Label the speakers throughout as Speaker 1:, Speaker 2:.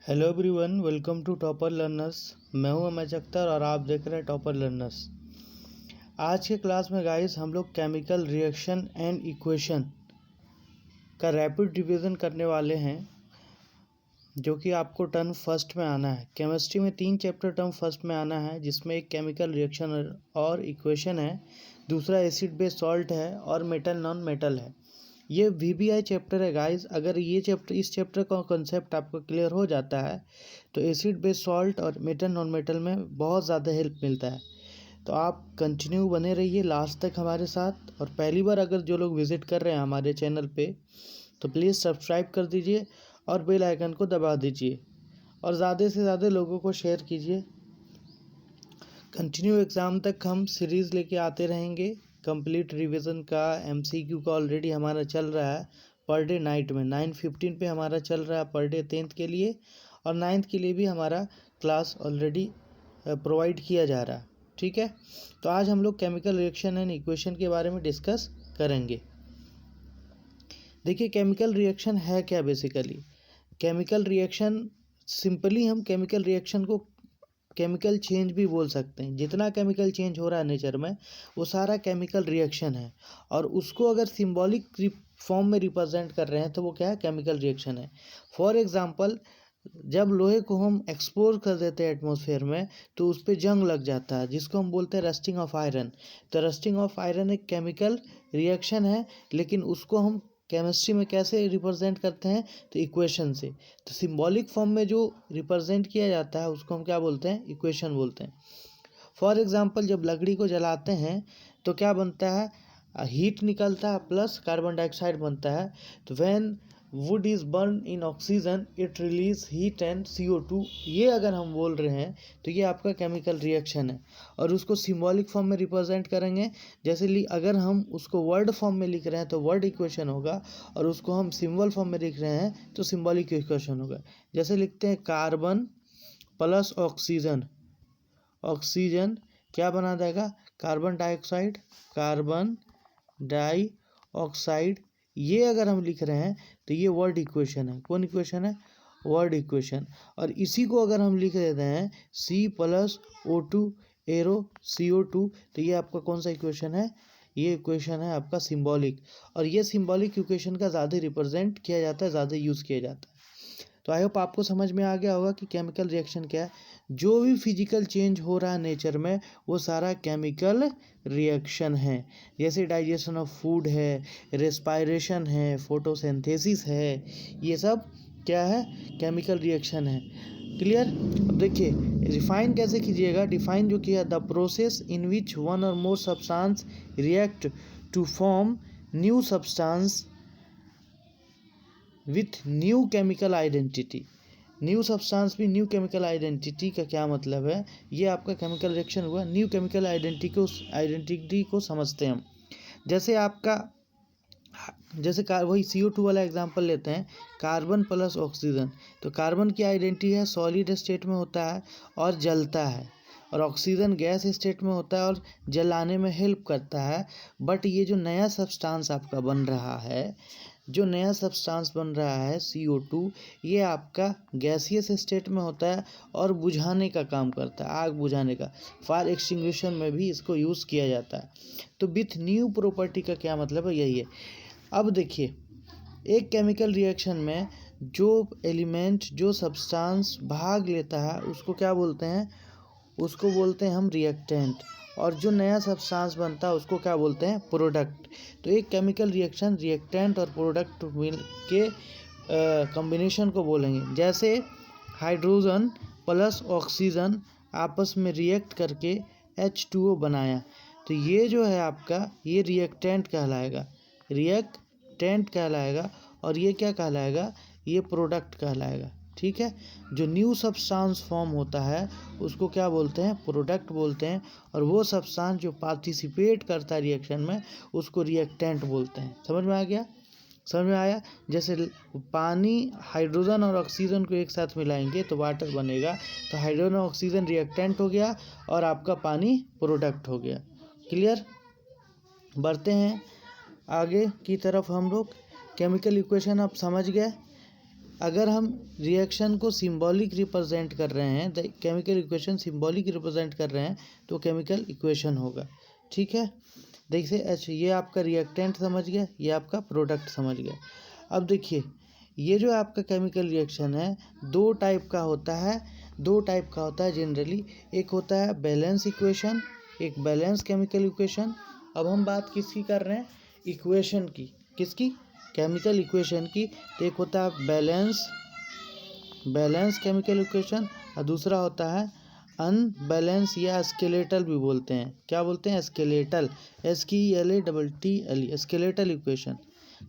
Speaker 1: Hello everyone, welcome to Topper Learners. मैं हूं अमय अख्तर और आप देख रहे हैं टॉपर लर्नर्स। आज के क्लास में गाइस हम लोग केमिकल रिएक्शन एंड इक्वेशन का रैपिड रिवीजन करने वाले हैं, जो कि आपको टर्म फर्स्ट में आना है। केमिस्ट्री में 3 चैप्टर टर्म फर्स्ट में आना है, जिसमें एक केमिकल रिएक्शन और इक्वेशन है, दूसरा एसिड बेस सॉल्ट है और मेटल नॉन मेटल है। ये VBI चैप्टर है गाइस। अगर इस चैप्टर का कॉन्सेप्ट आपको क्लियर हो जाता है तो एसिड बेस सॉल्ट और मेटल नॉन मेटल में बहुत ज़्यादा हेल्प मिलता है। तो आप कंटिन्यू बने रहिए लास्ट तक हमारे साथ। और पहली बार अगर जो लोग विज़िट कर रहे हैं हमारे चैनल पे तो प्लीज़ सब्सक्राइब कर दीजिए और बेल आइकन को दबा दीजिए और ज़्यादा से ज़्यादा लोगों को शेयर कीजिए। कंटिन्यू एग्ज़ाम तक हम सीरीज़ लेके आते रहेंगे। कंप्लीट रिवीजन का MCQ का ऑलरेडी हमारा चल रहा है पर डे नाइट में 9:15 पे हमारा चल रहा है पर डे 10th के लिए, और 9th के लिए भी हमारा क्लास ऑलरेडी प्रोवाइड किया जा रहा है। ठीक है, तो आज हम लोग केमिकल रिएक्शन एंड इक्वेशन के बारे में डिस्कस करेंगे। देखिए, केमिकल रिएक्शन है क्या बेसिकली। केमिकल रिएक्शन सिंपली हम केमिकल रिएक्शन को केमिकल चेंज भी बोल सकते हैं। जितना केमिकल चेंज हो रहा है नेचर में वो सारा केमिकल रिएक्शन है, और उसको अगर सिंबॉलिक फॉर्म में रिप्रेजेंट कर रहे हैं तो वो क्या है, केमिकल रिएक्शन है। फॉर एग्जांपल, जब लोहे को हम एक्सपोज कर देते हैं एटमॉस्फेयर में तो उस पर जंग लग जाता है, जिसको हम बोलते हैं रस्टिंग ऑफ आयरन। तो रस्टिंग ऑफ आयरन एक केमिकल रिएक्शन है, लेकिन उसको हम केमिस्ट्री में कैसे रिप्रेजेंट करते हैं, तो इक्वेशन से। तो सिंबॉलिक फॉर्म में जो रिप्रेजेंट किया जाता है उसको हम क्या बोलते हैं, इक्वेशन बोलते हैं। फॉर एग्जांपल, जब लकड़ी को जलाते हैं तो क्या बनता है, हीट निकलता है प्लस कार्बन डाइऑक्साइड बनता है। तो when would is burn in oxygen it release heat and CO2। ये अगर हम बोल रहे हैं तो ये आपका केमिकल रिएक्शन है, और उसको सिंबॉलिक फॉर्म में रिप्रेजेंट करेंगे। जैसे अगर हम उसको वर्ड फॉर्म में लिख रहे हैं तो वर्ड इक्वेशन होगा, और उसको हम सिंबल फॉर्म में लिख रहे हैं तो सिंबॉलिक इक्वेशन होगा। जैसे लिखते हैं कार्बन प्लस ऑक्सीजन, ऑक्सीजन क्या बना देगा, कार्बन डाइऑक्साइड, कार्बन डाइऑक्साइड। ये अगर हम लिख रहे हैं तो ये वर्ड इक्वेशन है। कौन इक्वेशन है, वर्ड इक्वेशन। और इसी को अगर हम लिख देते हैं C+O2 एरो CO2, तो ये आपका कौन सा इक्वेशन है, ये इक्वेशन है आपका सिंबॉलिक। और ये सिंबॉलिक इक्वेशन का ज़्यादा रिप्रेजेंट किया जाता है, ज़्यादा यूज़ किया जाता है। तो आई होप आपको समझ में आ गया होगा कि केमिकल रिएक्शन क्या है। जो भी फिजिकल चेंज हो रहा है नेचर में वो सारा केमिकल रिएक्शन है। जैसे डाइजेशन ऑफ फूड है, रेस्पायरेशन है, फोटोसिंथेसिस है, ये सब क्या है, केमिकल रिएक्शन है। क्लियर। अब देखिए, रिफाइन कैसे कीजिएगा। डिफाइन जो किया, the process in which one or more substance react to form new substance with new chemical identity. New substance भी न्यू केमिकल आइडेंटिटी का क्या मतलब है, ये आपका केमिकल रिएक्शन हुआ। न्यू केमिकल आइडेंटिटी को समझते हैं हम। जैसे आपका वही CO2 वाला एग्जांपल लेते हैं, कार्बन प्लस ऑक्सीजन। तो कार्बन की आइडेंटिटी है, सॉलिड स्टेट में होता है और जलता है, और ऑक्सीजन गैस स्टेट में होता है और जलाने में हेल्प करता है। बट ये जो नया सब्सटेंस आपका बन रहा है, CO2, ये आपका गैसियस स्टेट में होता है और बुझाने का काम करता है, आग बुझाने का। फायर एक्सटिंग्विशन में भी इसको यूज़ किया जाता है। तो विथ न्यू प्रॉपर्टी का क्या मतलब है, यही है। अब देखिए, एक केमिकल रिएक्शन में जो एलिमेंट, जो सब्सटेंस भाग लेता है उसको क्या बोलते हैं, उसको बोलते हैं हम रिएक्टेंट। और जो नया सब्सटेंस बनता है उसको क्या बोलते हैं, प्रोडक्ट। तो एक केमिकल रिएक्शन रिएक्टेंट और प्रोडक्ट मिल के कॉम्बिनेशन को बोलेंगे। जैसे हाइड्रोजन प्लस ऑक्सीजन आपस में रिएक्ट करके H2O बनाया, तो ये जो है आपका, ये रिएक्टेंट कहलाएगा, और ये क्या कहलाएगा, ये प्रोडक्ट कहलाएगा। ठीक है। जो न्यू सब्सटेंस फॉर्म होता है उसको क्या बोलते हैं, प्रोडक्ट बोलते हैं, और वो सब्सटेंस जो पार्टिसिपेट करता है रिएक्शन में उसको रिएक्टेंट बोलते हैं। समझ में आ गया, समझ में आया। जैसे पानी, हाइड्रोजन और ऑक्सीजन को एक साथ मिलाएंगे तो वाटर बनेगा, तो हाइड्रोजन और ऑक्सीजन रिएक्टेंट हो गया और आपका पानी प्रोडक्ट हो गया। क्लियर। बढ़ते हैं आगे की तरफ हम लोग। केमिकल इक्वेशन आप समझ गए। अगर हम रिएक्शन को सिंबॉलिक रिप्रेजेंट कर रहे हैं, the chemical equation symbolic represent कर रहे हैं, तो केमिकल इक्वेशन होगा। ठीक है, देखिए अच्छा, ये आपका रिएक्टेंट समझ गया, ये आपका प्रोडक्ट समझ गया। अब देखिए, ये जो आपका केमिकल रिएक्शन है दो टाइप का होता है जनरली। एक होता है बैलेंस इक्वेशन, एक बैलेंस केमिकल इक्वेशन। अब हम बात किसकी कर रहे हैं, इक्वेशन की, किसकी, केमिकल इक्वेशन की। तो एक होता है बैलेंस केमिकल इक्वेशन और दूसरा होता है अनबैलेंस या स्केलेटल भी बोलते हैं। क्या बोलते हैं, skeletal, SKELATTLE, skeletal equation,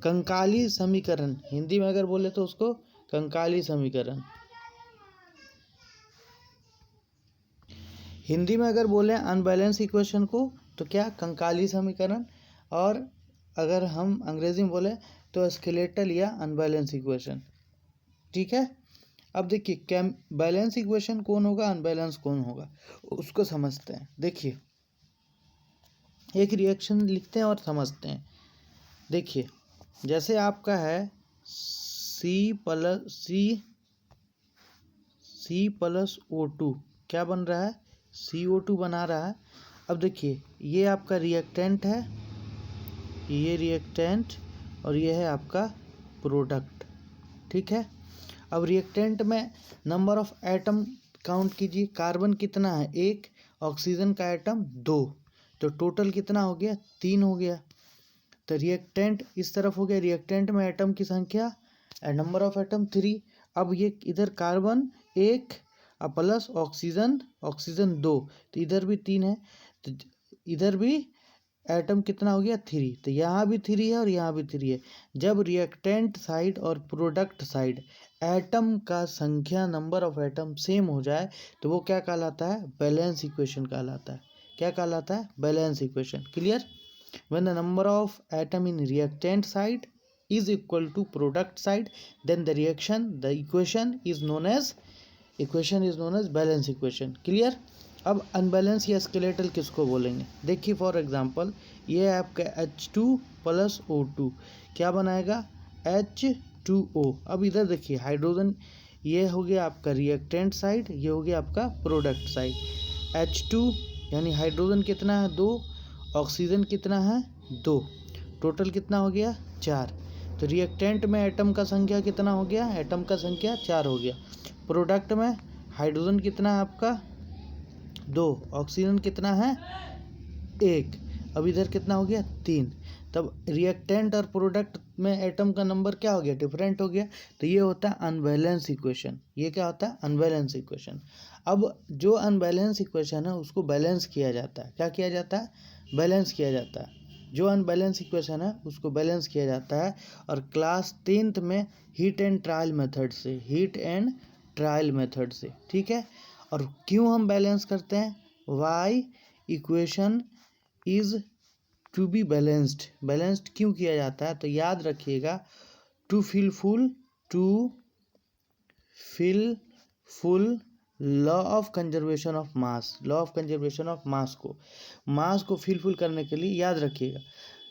Speaker 1: Kankali समीकरण। हिंदी में अगर बोले तो उसको कंकाली समीकरण। हिंदी में अगर बोले अनबैलेंस इक्वेशन को तो क्या, कंकाली समीकरण, और अगर हम अंग्रेजी में बोले तो स्केलेटल या अनबैलेंस इक्वेशन। ठीक है, अब देखिए बैलेंस इक्वेशन कौन होगा, अनबैलेंस कौन होगा, उसको समझते हैं। देखिए, एक रिएक्शन लिखते हैं और समझते हैं। देखिए, जैसे आपका है C+O2, क्या बन रहा है, CO2 बना रहा है। अब देखिए, ये आपका रिएक्टेंट है, ये रिएक्टेंट, और ये है आपका प्रोडक्ट। ठीक है, अब रिएक्टेंट में नंबर ऑफ एटम काउंट कीजिए। कार्बन कितना है, 1, ऑक्सीजन का एटम 2, तो टोटल कितना हो गया, 3 हो गया। तो रिएक्टेंट इस तरफ हो गया, रिएक्टेंट में एटम की संख्या, नंबर ऑफ एटम 3। अब ये इधर कार्बन 1 प्लस ऑक्सीजन 2, तो इधर भी 3 है, तो इधर भी एटम कितना हो गया, 3। तो यहाँ भी 3 है और यहाँ भी 3 है। जब रिएक्टेंट साइड और प्रोडक्ट साइड एटम का संख्या, नंबर ऑफ एटम सेम हो जाए तो वो क्या कहलाता है, बैलेंस इक्वेशन कहलाता है। क्या कहलाता है, balance equation. Clear, when the number of atom in reactant side is equal to product side, then the equation is known as balance equation. Clear, अब अनबैलेंस या स्केलेटल किसको बोलेंगे, देखिए फॉर एग्जांपल ये है आपका H2+O2, क्या बनाएगा, H2O। अब इधर देखिए हाइड्रोजन, ये हो गया आपका रिएक्टेंट साइड, ये हो गया आपका प्रोडक्ट साइड। H2 यानी हाइड्रोजन कितना है, 2, ऑक्सीजन कितना है, 2, टोटल कितना हो गया, 4। तो रिएक्टेंट में एटम का संख्या कितना हो गया, एटम का संख्या 4 हो गया। प्रोडक्ट में हाइड्रोजन कितना है आपका, 2, ऑक्सीजन कितना है, 1, अब इधर कितना हो गया, 3। तब रिएक्टेंट और प्रोडक्ट में एटम का नंबर क्या हो गया, डिफरेंट हो गया। तो ये होता है अनबैलेंस इक्वेशन। ये क्या होता है, अनबैलेंस इक्वेशन। अब जो अनबैलेंस इक्वेशन है उसको बैलेंस किया जाता है। क्या किया जाता है, बैलेंस किया जाता है। जो अनबैलेंस इक्वेशन है उसको बैलेंस किया जाता है। और क्लास 10th में हीट एंड ट्रायल मेथड से, ठीक है। और क्यों हम बैलेंस करते हैं, why equation is to be balanced क्यों किया जाता है, तो याद रखिएगा, to fulfil law of conservation of mass को फिल करने के लिए याद रखिएगा।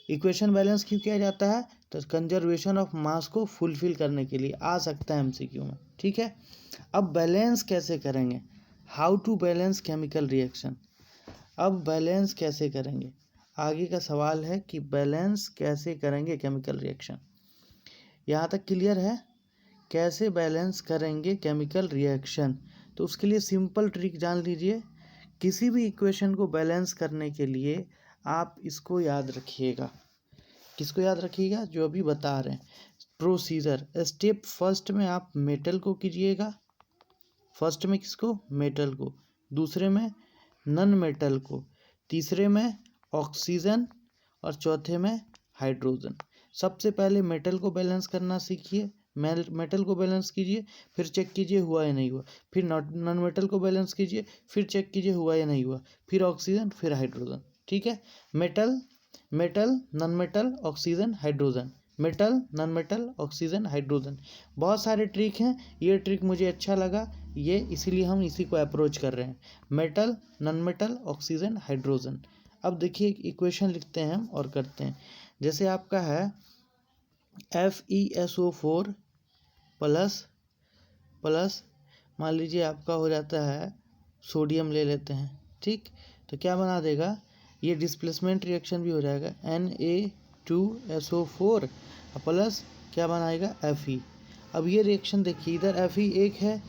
Speaker 1: इक्वेशन बैलेंस क्यों किया जाता है, तो कंजर्वेशन ऑफ मास को फुलफिल करने के लिए आ सकता है MCQ में। ठीक है, अब बैलेंस कैसे करेंगे, how to balance chemical reaction. अब बैलेंस कैसे करेंगे, आगे का सवाल है कि बैलेंस कैसे करेंगे केमिकल रिएक्शन। यहाँ तक क्लियर है, कैसे बैलेंस करेंगे केमिकल रिएक्शन। तो उसके लिए सिंपल ट्रिक जान लीजिए। किसी भी इक्वेशन को बैलेंस करने के लिए आप इसको याद रखिएगा। किसको याद रखिएगा, जो अभी बता रहे हैं। प्रोसीजर, स्टेप फर्स्ट में आप मेटल को कीजिएगा, फर्स्ट में किसको, मेटल को, दूसरे में नॉन मेटल को, तीसरे में ऑक्सीजन और चौथे में हाइड्रोजन। सबसे पहले मेटल को बैलेंस करना सीखिए, मेटल को बैलेंस कीजिए, फिर चेक कीजिए हुआ या नहीं हुआ, फिर नॉन मेटल को बैलेंस कीजिए, फिर चेक कीजिए हुआ या नहीं हुआ, फिर ऑक्सीजन, फिर हाइड्रोजन। ठीक है, metal non metal oxygen hydrogen, metal non metal oxygen hydrogen. बहुत सारे ट्रिक हैं, ये ट्रिक मुझे अच्छा लगा, ये इसीलिए हम इसी को अप्रोच कर रहे हैं, metal non metal oxygen hydrogen. अब देखिए इक्वेशन लिखते हैं हम और करते हैं। जैसे आपका है FeSO4 प्लस प्लस मान लीजिए आपका हो जाता है सोडियम ले लेते हैं, ठीक। तो क्या बना देगा, ये डिस्प्लेसमेंट रिएक्शन भी हो जाएगा, Na2SO4 प्लस क्या बनाएगा Fe। अब ये रिएक्शन देखिए, इधर Fe एक है,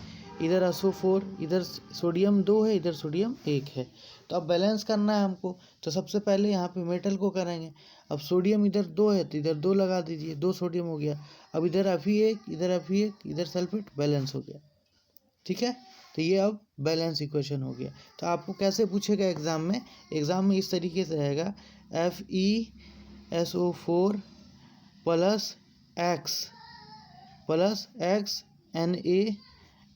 Speaker 1: इधर SO4, इधर सोडियम 2 है, इधर सोडियम 1 है। तो अब बैलेंस करना है हमको, तो सबसे पहले यहाँ पे मेटल को करेंगे। अब सोडियम इधर 2 है तो इधर 2 लगा दीजिए, 2 सोडियम हो गया। अब इधर Fe एक, इधर Fe एक, इधर सल्फेट, बैलेंस हो गया, ठीक है। तो ये अब बैलेंस इक्वेशन हो गया। तो आपको कैसे पूछेगा एग्जाम में इस तरीके से रहेगा, FeSO4 plus x Na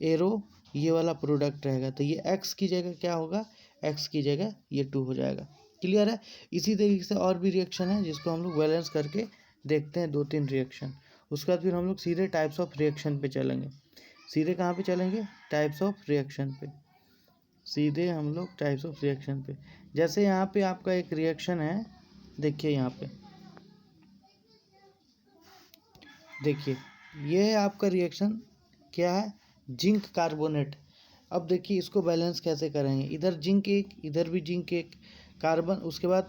Speaker 1: arrow, ये वाला प्रोडक्ट रहेगा। तो ये x की जगह क्या होगा, x की जगह ये 2 हो जाएगा। क्लियर है। इसी तरीके से और भी रिएक्शन है जिसको हम लोग बैलेंस करके देखते हैं, 2-3 रिएक्शन। उसके बाद फिर हम लोग सीधे टाइप्स ऑफ रिएक्शन पे चलेंगे। सीधे कहाँ पे चलेंगे, टाइप्स ऑफ रिएक्शन पे। सीधे हम लोग टाइप्स ऑफ रिएक्शन पे, जैसे यहाँ पे आपका एक रिएक्शन है, देखिए यहाँ पे देखिए, ये है आपका रिएक्शन, क्या है, जिंक कार्बोनेट। अब देखिए इसको बैलेंस कैसे करेंगे, इधर जिंक एक, इधर भी जिंक एक, कार्बन, उसके बाद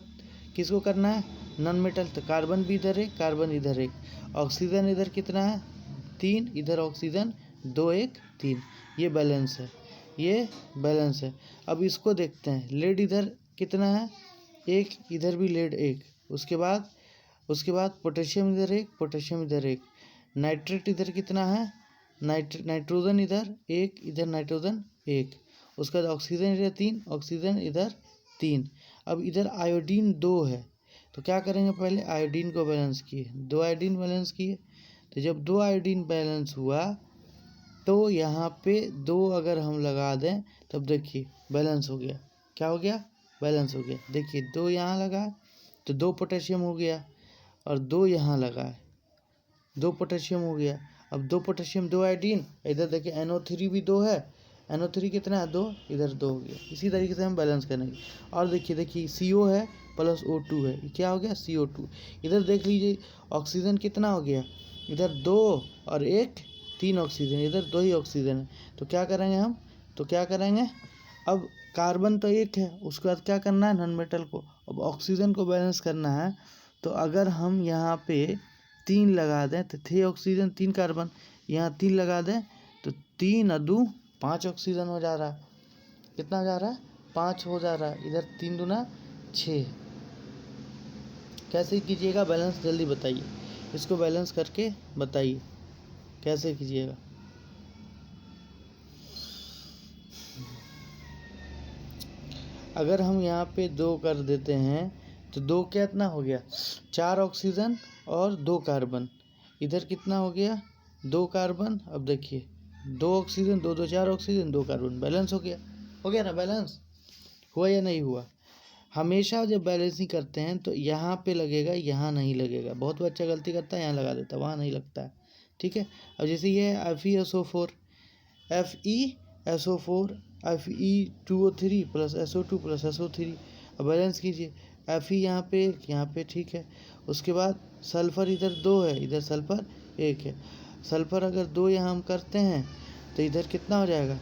Speaker 1: किसको करना है, नॉन मेटल, तो कार्बन भी इधर एक, कार्बन इधर एक, ऑक्सीजन इधर कितना है 3, इधर ऑक्सीजन 2 1 3, ये बैलेंस है, ये बैलेंस है। अब इसको देखते हैं, लेड इधर कितना है 1, इधर भी लेड 1, उसके बाद पोटेशियम इधर 1, पोटेशियम इधर 1, नाइट्रेट इधर कितना है, नाइट्रोजन इधर 1, इधर नाइट्रोजन 1, उसके बाद ऑक्सीजन इधर 3, ऑक्सीजन इधर 3। अब इधर आयोडीन 2 है, तो क्या करेंगे, पहले आयोडीन को बैलेंस किए, 2 आयोडीन बैलेंस किए। तो जब 2 आयोडीन बैलेंस हुआ तो यहाँ पे 2 अगर हम लगा दें तब देखिए बैलेंस हो गया, क्या हो गया, बैलेंस हो गया। देखिए 2 यहाँ लगा तो 2 पोटेशियम हो गया, और 2 यहाँ लगा है, 2 पोटेशियम हो गया। अब 2 पोटेशियम 2 आयोडीन, इधर देखिए NO3 भी 2 है, NO3 कितना है 2, इधर 2 हो गया। इसी तरीके से हम बैलेंस करेंगे। और देखिए CO है प्लस O2 है, ये क्या हो गया, CO2। इधर देख लीजिए ऑक्सीजन कितना हो गया, इधर 2 और 1 3 ऑक्सीजन, इधर 2 ही ऑक्सीजन है। तो क्या करेंगे हम, अब कार्बन तो 1 है, उसके बाद क्या करना है, नॉन मेटल को, अब ऑक्सीजन को बैलेंस करना है। तो अगर हम यहाँ पे 3 लगा दें तो 3 ऑक्सीजन 3 कार्बन, यहाँ 3 लगा दें तो 3 और 2 5 ऑक्सीजन हो जा रहा है, कितना हो जा रहा है, 5 हो जा रहा है, इधर 3 दूना 6। कैसे कीजिएगा बैलेंस, जल्दी बताइए, इसको बैलेंस करके बताइए कैसे कीजिएगा। अगर हम यहाँ पे 2 कर देते हैं तो 2 कितना हो गया, 4 ऑक्सीजन और 2 कार्बन, इधर कितना हो गया 2 कार्बन। अब देखिए 2 ऑक्सीजन 2 2 4 ऑक्सीजन 2 कार्बन, बैलेंस हो गया ना, बैलेंस हुआ या नहीं हुआ। हमेशा जब बैलेंसिंग करते हैं तो यहाँ पे लगेगा, यहाँ नहीं लगेगा। बहुत बच्चा गलती करता है, यहाँ लगा देता है, वहाँ नहीं लगता है, ठीक है। अब जैसे ये है FeSO4 Fe2O3 plus SO2 plus SO3, अब बैलेंस कीजिए, Fe यहाँ पे 1, यहाँ पे, ठीक है। उसके बाद सल्फ़र इधर 2 है, इधर सल्फ़र 1 है। सल्फ़र अगर 2 यहाँ हम करते हैं तो इधर कितना हो जाएगा,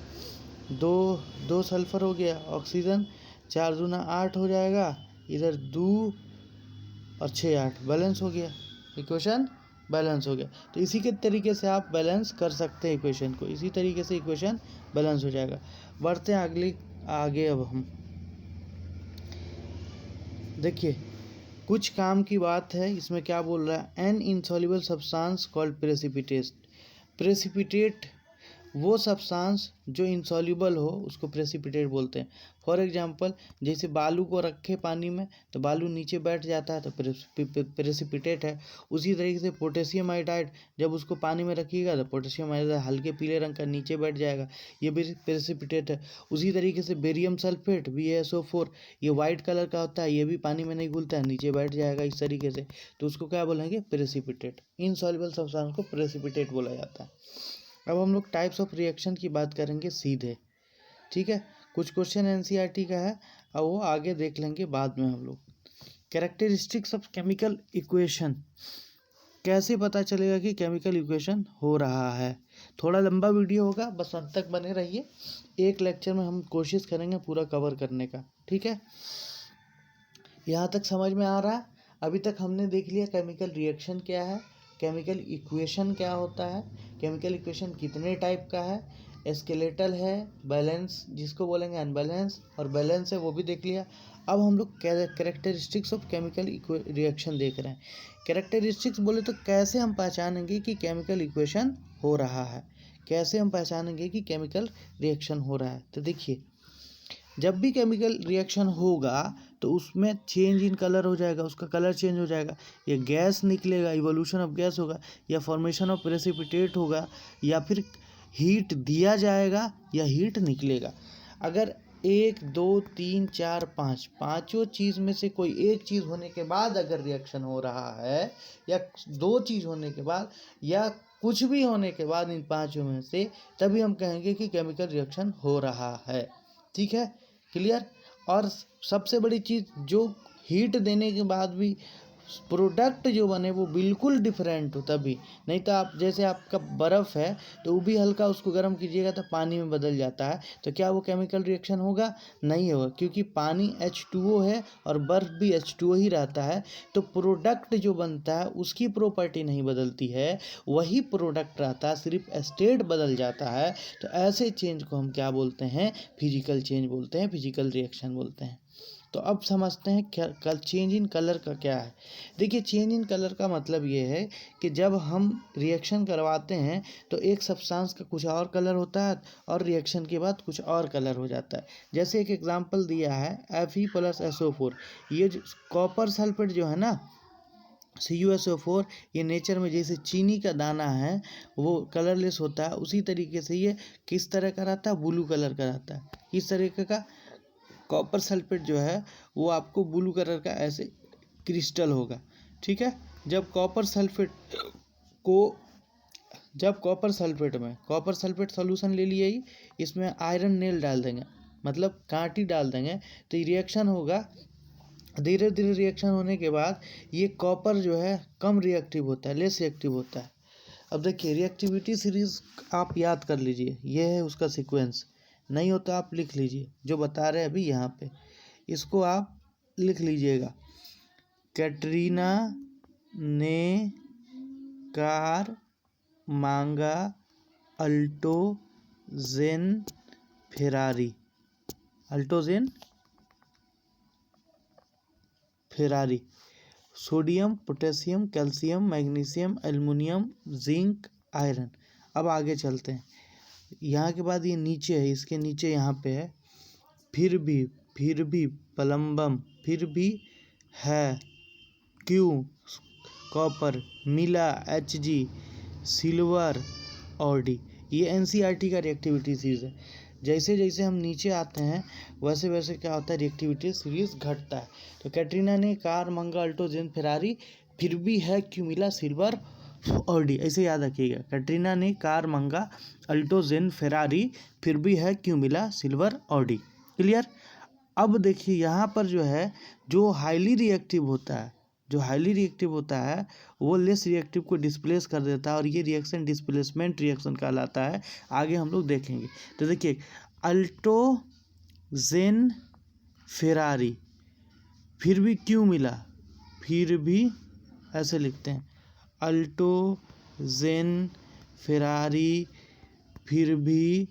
Speaker 1: 2 सल्फ़र हो गया, ऑक्सीजन 4 दूना 8 हो जाएगा, इधर 2 और 6 8, बैलेंस हो गया, इक्वेशन बैलेंस हो गया। तो इसी के तरीके से आप बैलेंस कर सकते हैं इक्वेशन को, इसी तरीके से इक्वेशन बैलेंस हो जाएगा। बढ़ते हैं आगे। अब हम देखिए कुछ काम की बात है, इसमें क्या बोल रहा है, an insoluble substance called precipitate वो सब्सटेंस जो इनसॉल्युबल हो उसको प्रेसिपिटेट बोलते हैं। फॉर एग्जांपल जैसे बालू को रखे पानी में तो बालू नीचे बैठ जाता है तो प्रेसिपिटेट है। उसी तरीके से पोटेशियम आयोडाइड जब उसको पानी में रखिएगा तो पोटेशियम आयोडाइड हल्के पीले रंग का नीचे बैठ जाएगा, ये भी प्रेसिपिटेट है। उसी तरीके से बेरियम सल्फेट BaSO4 ये वाइट कलर का होता है, ये भी पानी में नहीं घुलता है, नीचे बैठ जाएगा इस तरीके से, तो उसको क्या बोलेंगे, प्रेसिपिटेट। इनसॉल्युबल सब्सटेंस को प्रेसिपिटेट बोला जाता है। अब हम लोग टाइप्स ऑफ रिएक्शन की बात करेंगे सीधे, ठीक है। कुछ क्वेश्चन NCERT का है और वो आगे देख लेंगे बाद में हम लोग। कैरेक्टरिस्टिक्स ऑफ केमिकल इक्वेशन, कैसे पता चलेगा कि केमिकल इक्वेशन हो रहा है। थोड़ा लंबा वीडियो होगा, बस अंत तक बने रहिए। एक लेक्चर में हम कोशिश करेंगे पूरा कवर करने का, ठीक है। यहाँ तक समझ में आ रहा है। अभी तक हमने देख लिया केमिकल रिएक्शन क्या है, केमिकल इक्वेशन क्या होता है, केमिकल इक्वेशन कितने टाइप का है, स्केलेटल है, बैलेंस जिसको बोलेंगे अनबैलेंस, और बैलेंस है वो भी देख लिया। अब हम लोग कैरेक्टरिस्टिक्स ऑफ केमिकल रिएक्शन देख रहे हैं। कैरेक्टरिस्टिक्स बोले तो कैसे हम पहचानेंगे कि केमिकल इक्वेशन हो रहा है, कैसे हम पहचानेंगे कि केमिकल रिएक्शन हो रहा है। तो देखिए, जब भी केमिकल रिएक्शन होगा तो उसमें चेंज इन कलर हो जाएगा, उसका कलर चेंज हो जाएगा, या गैस निकलेगा, इवोल्यूशन ऑफ गैस होगा, या फॉर्मेशन ऑफ प्रेसिपिटेट होगा, या फिर हीट दिया जाएगा या हीट निकलेगा। अगर 1 2 3 4 5 पाँचों चीज़ में से कोई एक चीज़ होने के बाद अगर रिएक्शन हो रहा है, या 2 चीज़ होने के बाद, या कुछ भी होने के बाद इन पाँचों में से, तभी हम कहेंगे कि केमिकल रिएक्शन हो रहा है। ठीक है, क्लियर। और सबसे बड़ी चीज़, जो हीट देने के बाद भी प्रोडक्ट जो बने वो बिल्कुल डिफरेंट हो तभी। नहीं तो आप जैसे आपका बर्फ़ है तो वो भी हल्का उसको गर्म कीजिएगा तो पानी में बदल जाता है, तो क्या वो केमिकल रिएक्शन होगा? नहीं होगा, क्योंकि पानी H2O है और बर्फ़ भी H2O ही रहता है। तो प्रोडक्ट जो बनता है उसकी प्रॉपर्टी नहीं बदलती है, वही प्रोडक्ट रहता है, सिर्फ स्टेट बदल जाता है। तो ऐसे चेंज को हम क्या बोलते हैं? फिजिकल चेंज बोलते हैं, फिजिकल रिएक्शन बोलते हैं। तो अब समझते हैं क्या चेंज इन कलर का क्या है। देखिए, चेंज इन कलर का मतलब ये है कि जब हम रिएक्शन करवाते हैं तो एक सब्सटेंस का कुछ और कलर होता है और रिएक्शन के बाद कुछ और कलर हो जाता है। जैसे एक एग्जांपल दिया है Fe+SO4, ये कॉपर सल्फेट जो है ना, CuSO4, ये नेचर में जैसे चीनी का दाना है वो कलरलेस होता है, उसी तरीके से ये किस तरह का रहता है? ब्लू कलर का रहता है। किस तरीके का? कॉपर सल्फेट जो है वो आपको ब्लू कलर का ऐसे क्रिस्टल होगा, ठीक है। जब कॉपर सल्फेट सॉल्यूशन ले लिए ही, इसमें आयरन नेल डाल देंगे, मतलब कांटी डाल देंगे, तो ये रिएक्शन होगा। धीरे धीरे रिएक्शन होने के बाद ये कॉपर जो है कम रिएक्टिव होता है, लेस रिएक्टिव होता है। अब देखिए, रिएक्टिविटी सीरीज आप याद कर लीजिए, ये है उसका सीक्वेंस। नहीं होता आप लिख लीजिए, जो बता रहे हैं अभी यहाँ पे, इसको आप लिख लीजिएगा। कैटरीना ने कार मांगा अल्टोजेन Ferrari, sodium, potassium, calcium, magnesium, aluminium, zinc, iron. अब आगे चलते हैं। यहाँ के बाद ये नीचे है, इसके नीचे यहाँ पे है फिर भी प्लम्बम, फिर भी है क्यों, कॉपर, मिला, Hg, सिल्वर और डी। ये NCERT का रिएक्टिविटी सीरीज है। जैसे जैसे हम नीचे आते हैं वैसे वैसे क्या होता है? रिएक्टिविटी सीरीज घटता है। तो कैटरीना ने कार मांगा अल्टोजेन फेरारी, फिर भी है क्यों, मिला, सिल्वर और डी। ऐसे याद रखिएगा, कैटरीना ने कार मांगा अल्टोजेन फेरारी, फिर भी है क्यों, मिला, सिल्वर और डी। क्लियर। अब देखिए, यहाँ पर जो है, जो हाईली रिएक्टिव होता है वो लेस रिएक्टिव को डिस्प्लेस कर देता है, और ये रिएक्शन डिस्प्लेसमेंट रिएक्शन कहलाता है। आगे हम लोग देखेंगे। तो देखिए, अल्टोजेन फेरारी, फिर भी क्यों मिला, फिर भी ऐसे लिखते हैं, अल्टोजेन फेरारी, फिर भी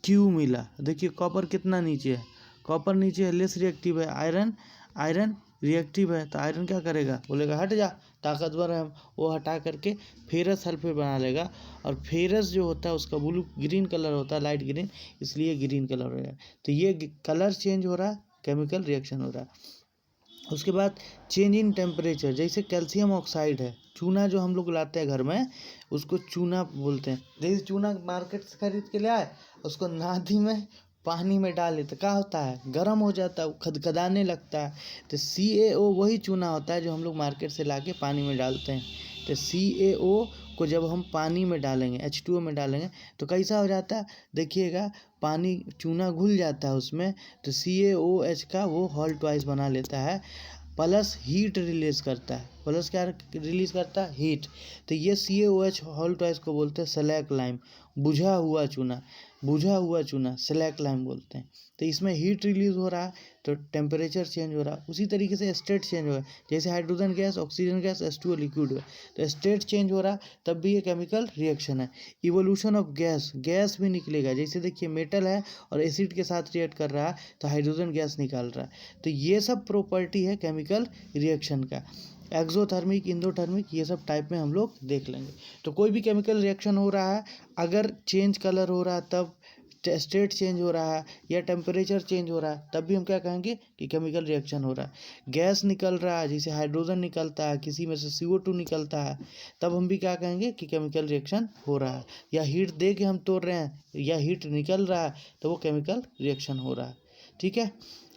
Speaker 1: क्यों मिला। देखिए, कॉपर कितना नीचे है, कॉपर नीचे है, लेस रिएक्टिव है। आयरन रिएक्टिव है, तो आयरन क्या करेगा? बोलेगा हट जा, ताकतवर है हम, वो हटा करके फेरस सल्फेट बना लेगा। और फेरस जो होता है उसका ब्लू ग्रीन कलर होता है, लाइट ग्रीन, इसलिए ग्रीन कलर हो रहा है। तो ये कलर चेंज हो रहा है, केमिकल रिएक्शन हो रहा है। उसके बाद चेंज इन टेम्परेचर, जैसे कैल्शियम ऑक्साइड है, चूना जो हम लोग लाते हैं घर में उसको चूना बोलते हैं। जैसे चूना मार्केट से खरीद के ले आए, उसको नादी में पानी में डाले तो क्या होता है? गर्म हो जाता है, खदखदाने लगता है। तो CaO वही चूना होता है जो हम लोग मार्केट से ला के पानी में डालते हैं। तो CaO को जब हम पानी में डालेंगे, H2O में डालेंगे, तो कैसा हो जाता है? देखिएगा, पानी चूना घुल जाता है उसमें, तो CaOH का वो हॉल ट्वाइस बना लेता है। प्लस हीट रिलीज करता है, प्लस क्या रिलीज करता है, हीट। तो ये CaOH हॉल ट्वाइस को बोलते हैं स्लैक लाइम, बुझा हुआ चूना, बुझा हुआ चूना स्लैक लाइम बोलते हैं। तो इसमें हीट रिलीज हो रहा है तो टेम्परेचर चेंज हो रहा है, उसी तरीके से स्टेट चेंज हो रहा है। जैसे hydrogen gas, oxygen gas, H2O liquid है, तो स्टेट चेंज हो रहा है, तब भी ये केमिकल रिएक्शन है। इवोल्यूशन ऑफ गैस, गैस भी निकलेगा। जैसे देखिए मेटल है और एसिड के साथ रिएक्ट कर रहा है तो हाइड्रोजन गैस निकाल रहा है। तो ये सब प्रॉपर्टी है केमिकल रिएक्शन का। एक्सोथर्मिक, इंडोथर्मिक, ये सब टाइप में हम लोग देख लेंगे। तो कोई भी केमिकल रिएक्शन हो रहा है, अगर चेंज कलर हो रहा है तब, स्टेट चेंज हो रहा है या टेम्परेचर चेंज हो रहा है, तब भी हम क्या कहेंगे कि केमिकल रिएक्शन हो रहा है। गैस निकल रहा है, जैसे हाइड्रोजन निकलता है, किसी में से CO2 निकलता है, तब हम भी क्या कहेंगे कि केमिकल रिएक्शन हो रहा है। या हीट दे के हम तोड़ रहे हैं या हीट निकल रहा है तो वो केमिकल रिएक्शन हो रहा है। ठीक है,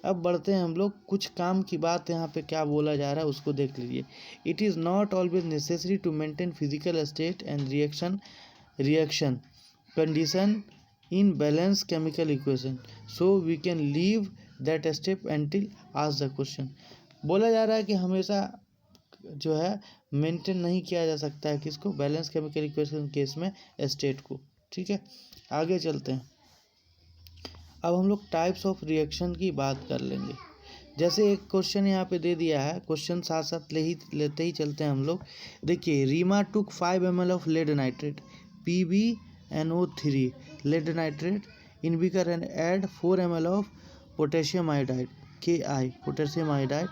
Speaker 1: अब बढ़ते हैं हम लोग, कुछ काम की बात यहाँ पे क्या बोला जा रहा है उसको देख लीजिए। It is not always necessary to maintain physical state and reaction condition in balanced chemical equation, so we can leave that step until ask the question। बोला जा रहा है कि हमेशा जो है मेंटेन नहीं किया जा सकता है किसको, बैलेंस केमिकल इक्वेशन केस में स्टेट को। ठीक है, आगे चलते हैं। अब हम लोग टाइप्स ऑफ रिएक्शन की बात कर लेंगे। जैसे एक क्वेश्चन यहाँ पे दे दिया है, क्वेश्चन साथ साथ लेते ही चलते हैं हम लोग। देखिए, Reema took 5 ml of lead nitrate PbNO3 lead nitrate in beaker and add 4 ml of potassium iodide Ki potassium iodide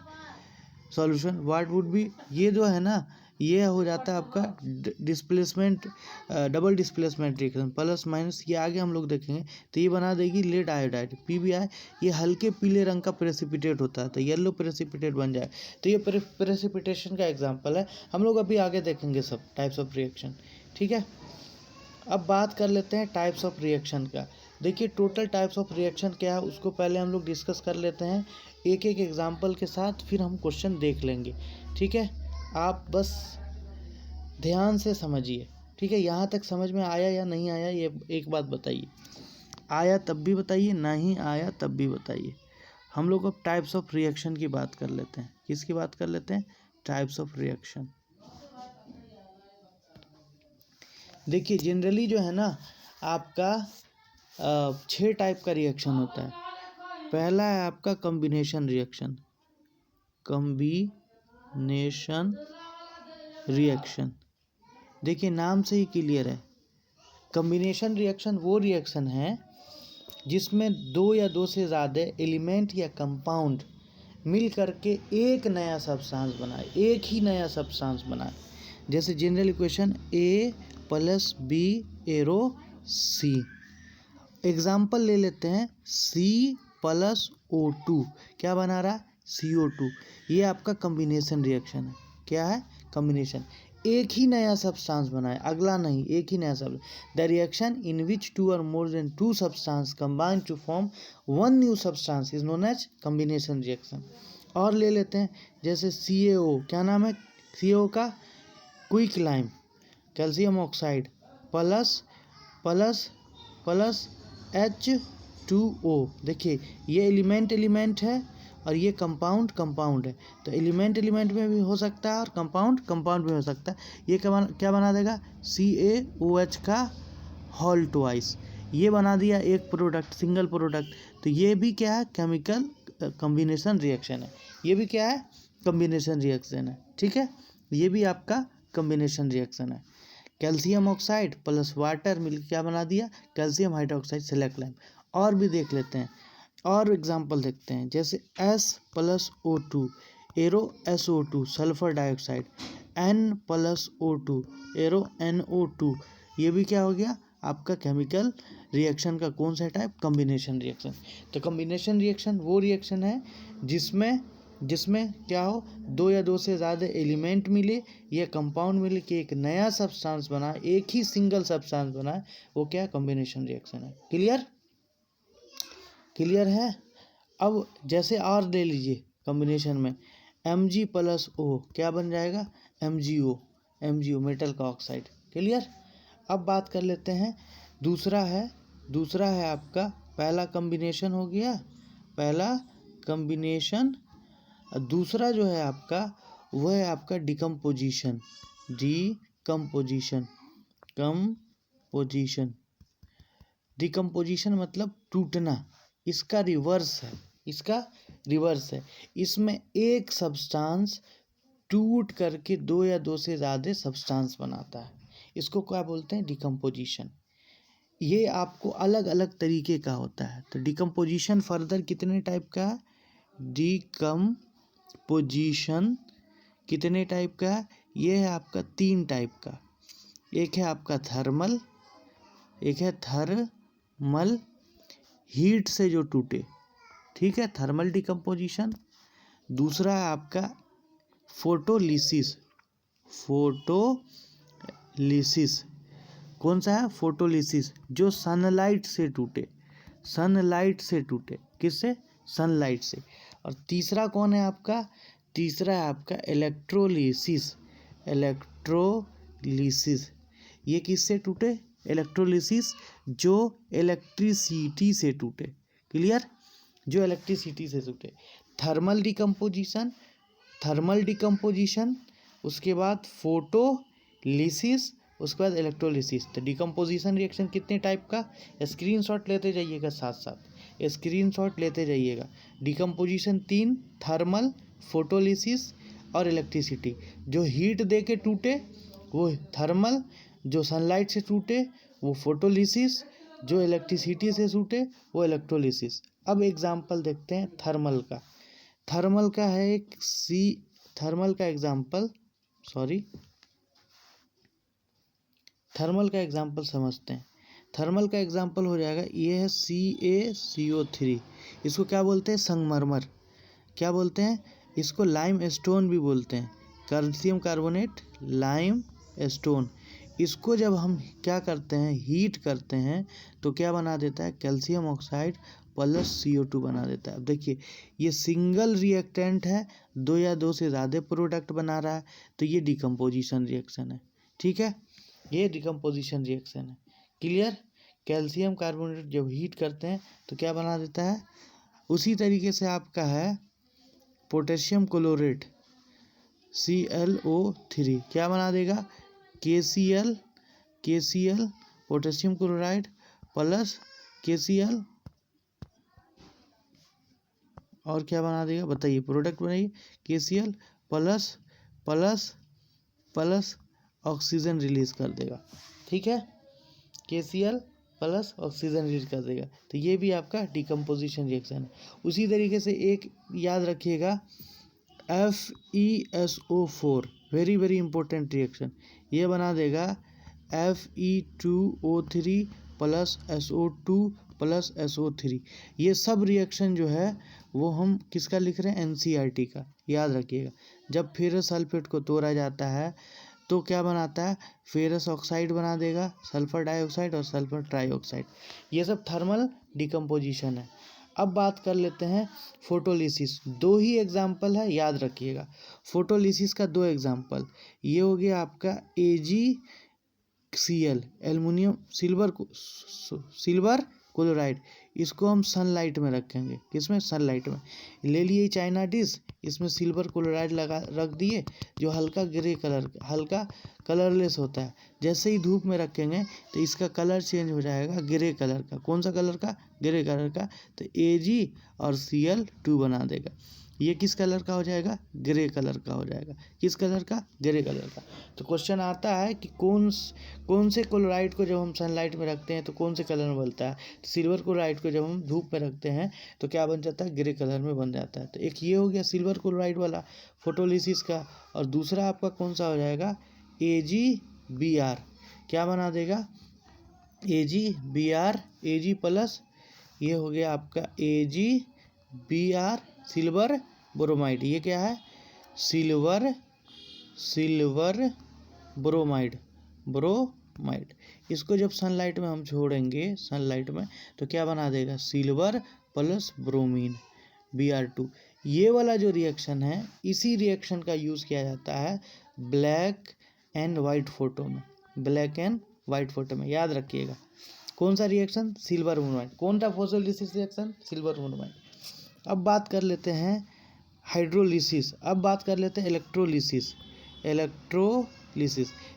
Speaker 1: solution, what would be। ये जो है ना, ये हो जाता है आपका displacement, double displacement reaction, plus minus, ये आगे हम लोग देखेंगे। तो ये बना देगी लेड आयोडाइड PbI, ये हल्के पीले रंग का प्रेसिपिटेट होता है तो येलो प्रेसिपिटेट बन जाए। तो ये प्रेसिपिटेशन का एग्जांपल है, हम लोग अभी आगे देखेंगे सब टाइप्स ऑफ रिएक्शन। ठीक है, अब बात कर लेते हैं टाइप्स ऑफ रिएक्शन का। देखिए, टोटल टाइप्स ऑफ रिएक्शन क्या है उसको पहले हम लोग डिस्कस कर लेते हैं एक एक एग्जांपल के साथ, फिर हम क्वेश्चन देख लेंगे। ठीक है, आप बस ध्यान से समझिए। ठीक है, यहाँ तक समझ में आया या नहीं आया, ये एक बात बताइए। आया तब भी बताइए, नहीं आया तब भी बताइए। हम लोग अब टाइप्स ऑफ रिएक्शन की बात कर लेते हैं। किसकी बात कर लेते हैं? Types of reaction. देखिए, जनरली जो है ना आपका 6 टाइप का रिएक्शन होता है। पहला है आपका कॉम्बिनेशन रिएक्शन, कॉम्बिनेशन रिएक्शन। देखिए, नाम से ही क्लियर है, कॉम्बिनेशन रिएक्शन वो रिएक्शन है जिसमें 2 या 2 से ज़्यादा एलिमेंट या कंपाउंड मिल करके एक नया सब्सटेंस बनाए, एक ही नया सब्सटेंस बनाए। जैसे general equation A + B arrow C। Example ले लेते हैं, C + O2 क्या बना रहा है? CO2। ये आपका कॉम्बिनेशन रिएक्शन है। क्या है? कॉम्बिनेशन, एक ही नया सब्सटेंस बनाए, अगला नहीं, एक ही नया सब। The reaction in which 2 or more than 2 substance combine to form 1 new substance is known as combination reaction. और ले लेते हैं, जैसे CaO, क्या नाम है CaO का? Quick lime, calcium oxide plus H2O। देखिए, ये एलिमेंट है और ये कंपाउंड है। तो एलिमेंट में भी हो सकता है और कंपाउंड में हो सकता है। ये क्या बना देगा? CaOH का होल ट्वाइस, ये बना दिया एक प्रोडक्ट, सिंगल प्रोडक्ट। तो ये भी क्या है? केमिकल कॉम्बिनेशन रिएक्शन है। ये भी क्या है? कॉम्बिनेशन रिएक्शन है। ठीक है, ये भी आपका कॉम्बिनेशन रिएक्शन है। कैल्शियम ऑक्साइड प्लस वाटर मिलकर क्या बना दिया? Calcium hydroxide slack lime. और भी देख लेते हैं, और एग्जांपल देखते हैं, जैसे S + O2 arrow SO2 sulphur dioxide, N + O2 arrow NO2। ये भी क्या हो गया? आपका केमिकल रिएक्शन का कौन सा टाइप? Combination reaction. तो कॉम्बिनेशन रिएक्शन वो रिएक्शन है जिसमें क्या हो, 2 या 2 से ज़्यादा एलिमेंट मिले या कंपाउंड मिले कि एक नया सब्सटेंस बना, एक ही सिंगल सब्सटेंस बना, वो क्या? कॉम्बिनेशन रिएक्शन है। क्लियर है? अब जैसे और ले लीजिए कॉम्बिनेशन में, Mg + O क्या बन जाएगा? MgO मेटल का ऑक्साइड। क्लियर? अब बात कर लेते हैं, दूसरा है आपका, पहला कॉम्बिनेशन हो गया, पहला कॉम्बिनेशन और दूसरा जो है आपका वह है आपका डिकम्पोजिशन। डिकम्पोजिशन मतलब टूटना, इसका रिवर्स है। इसमें एक सब्सटेंस टूट करके दो या दो से ज़्यादा सब्सटेंस बनाता है, इसको क्या बोलते हैं? डिकम्पोजिशन। ये आपको अलग अलग तरीके का होता है। तो डिकम्पोजिशन फर्दर कितने टाइप का है? डिकम्पोजिशन कितने टाइप का है? ये है आपका 3 टाइप का। एक है आपका थर्मल, हीट से जो टूटे, ठीक है, थर्मल डिकम्पोजिशन। दूसरा है आपका फोटोलिसिस। कौन सा है? फोटोलिसिस, जो सनलाइट से टूटे। किससे? सनलाइट से। और तीसरा कौन है आपका? तीसरा है आपका इलेक्ट्रोलिसिस। ये किससे टूटे? इलेक्ट्रोलिसिस, जो इलेक्ट्रिसिटी से टूटे। क्लियर? जो इलेक्ट्रिसिटी से टूटे। थर्मल डिकम्पोजिशन, उसके बाद फोटोलिसिस, उसके बाद इलेक्ट्रोलिसिस। तो डिकम्पोजिशन रिएक्शन कितने टाइप का? स्क्रीनशॉट लेते जाइएगा, साथ स्क्रीनशॉट लेते जाइएगा। डिकम्पोजिशन 3, थर्मल, फोटोलिसिस और इलेक्ट्रिसिटी। जो हीट दे के टूटे वो थर्मल, जो सनलाइट से टूटे वो फोटोलिसिस, जो इलेक्ट्रिसिटी से टूटे वो इलेक्ट्रोलिसिस। अब एग्जाम्पल देखते हैं थर्मल का। थर्मल का एग्जाम्पल समझते हैं। थर्मल का एग्जाम्पल हो जाएगा, ये है CaCO3। इसको क्या बोलते हैं? संगमरमर। क्या बोलते हैं इसको? लाइम स्टोन भी बोलते हैं। Calcium carbonate, lime stone. इसको जब हम क्या करते हैं? हीट करते हैं तो क्या बना देता है? कैल्शियम ऑक्साइड प्लस CO2 बना देता है। अब देखिए, ये सिंगल रिएक्टेंट है, दो या दो से ज़्यादा प्रोडक्ट बना रहा है, तो ये डिकम्पोजिशन रिएक्शन है। ठीक है, ये डिकम्पोजिशन रिएक्शन है। क्लियर? कैल्शियम कार्बोनेट जब हीट करते हैं तो क्या बना देता है? उसी तरीके से आपका है पोटेशियम क्लोरेट, ClO3, क्या बना देगा? KCl, potassium chloride plus KCl, और क्या बना देगा? बताइए, प्रोडक्ट बनाइए। KCl प्लस ऑक्सीजन रिलीज कर देगा। ठीक है, KCl प्लस ऑक्सीजन रिलीज कर देगा। तो ये भी आपका डिकम्पोजिशन रिएक्शन है। उसी तरीके से एक याद रखिएगा, FeSO4, very very important reaction. ये बना देगा Fe2O3 plus SO2 plus SO3। ये सब रिएक्शन जो है वो हम किसका लिख रहे हैं? NCERT का। याद रखिएगा, जब फेरस सल्फेट को तोड़ा जाता है तो क्या बनाता है? फेरस ऑक्साइड बना देगा, सल्फर डाइऑक्साइड और सल्फर ट्राइऑक्साइड। ये सब थर्मल डिकम्पोजिशन है। अब बात कर लेते हैं फोटोलिसिस। 2 ही एग्जाम्पल है, याद रखिएगा। फोटोलिसिस का 2 एग्जाम्पल, ये हो गया आपका AgCl, एल्युमिनियम सिल्वर क्लोराइड। इसको हम सनलाइट में रखेंगे। किसमें? सनलाइट में। ले लिए चाइना डिश, इसमें सिल्वर क्लोराइड रख दिए, जो हल्का कलरलेस होता है। जैसे ही धूप में रखेंगे तो इसका कलर चेंज हो जाएगा ग्रे कलर का। कौन सा कलर का? ग्रे कलर का। तो Ag और Cl2 बना देगा। ये किस कलर का हो जाएगा? ग्रे कलर का हो जाएगा। किस कलर का? ग्रे कलर का। तो क्वेश्चन आता है कि कौन से क्लोराइड को जब हम सनलाइट में रखते हैं तो कौन से कलर में बनता है? तो सिल्वर क्लोराइड को जब हम धूप में रखते हैं तो क्या बन जाता है? ग्रे कलर में बन जाता है। तो एक ये हो गया सिल्वर क्लोराइड वाला फोटोलिसिस का। और दूसरा आपका कौन सा हो जाएगा? AgBr। क्या बना देगा? AgBr, Ag प्लस, ये हो गया आपका AgBr सिल्वर ब्रोमाइड। ये क्या है? Silver bromide. इसको जब सनलाइट में हम छोड़ेंगे, सनलाइट में, तो क्या बना देगा? Silver plus bromine, Br2। ये वाला जो रिएक्शन है, इसी रिएक्शन का यूज़ किया जाता है ब्लैक एंड वाइट फोटो में। याद रखिएगा, कौन सा रिएक्शन? Silver bromide. कौन सा फोटोलिसिस रिएक्शन? Silver bromide. अब बात कर लेते हैं हाइड्रोलिसिस। अब बात कर लेते हैं इलेक्ट्रोलिसिस।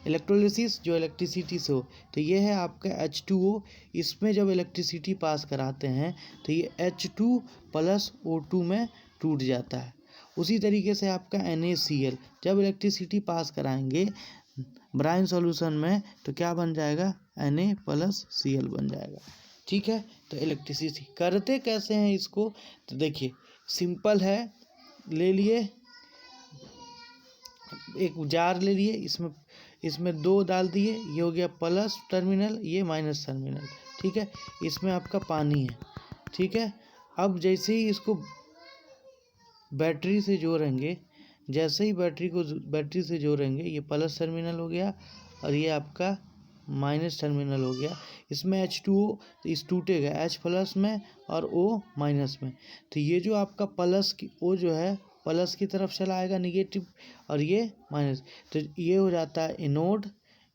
Speaker 1: इलेक्ट्रोलिसिस जो इलेक्ट्रिसिटी से हो, तो ये है आपका H2O। इसमें जब इलेक्ट्रिसिटी पास कराते हैं तो ये H2 प्लस O2 में टूट जाता है। उसी तरीके से आपका NaCl जब इलेक्ट्रिसिटी पास कराएंगे ब्राइन सॉल्यूशन में तो क्या बन जाएगा, Na प्लस Cl बन जाएगा। ठीक है, तो इलेक्ट्रिसिटी करते कैसे हैं इसको, तो देखिए सिंपल है। ले लिए एक जार ले लिए, इसमें 2 डाल दिए, ये हो गया प्लस टर्मिनल, ये माइनस टर्मिनल। ठीक है, इसमें आपका पानी है। ठीक है, अब जैसे ही इसको बैटरी से जोड़ेंगे, जैसे ही बैटरी से जोड़ेंगे, ये प्लस टर्मिनल हो गया और ये आपका माइनस टर्मिनल हो गया। इसमें H2O इस टूटेगा H प्लस में और O माइनस में, तो ये जो आपका प्लस की O जो है प्लस की तरफ चला आएगा निगेटिव, और ये माइनस, तो ये हो जाता है एनोड,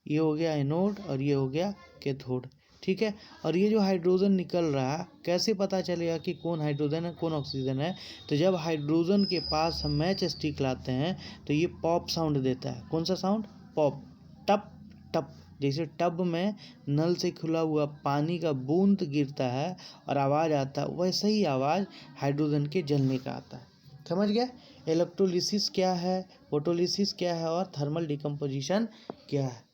Speaker 1: ये हो गया एनोड और ये हो गया कैथोड। ठीक है, और ये जो हाइड्रोजन निकल रहा है, कैसे पता चलेगा कि कौन हाइड्रोजन है कौन ऑक्सीजन है, तो जब हाइड्रोजन के पास हम मैच स्टिक लाते हैं तो ये पॉप साउंड देता है। कौन सा साउंड, पॉप, टप टप। जैसे टब में नल से खुला हुआ पानी का बूंद गिरता है और आवाज़ आता है, वैसे ही आवाज़ हाइड्रोजन के जलने का आता है। समझ गया, इलेक्ट्रोलिसिस क्या है, फोटोलिसिस क्या है और थर्मल डिकम्पोजिशन क्या है।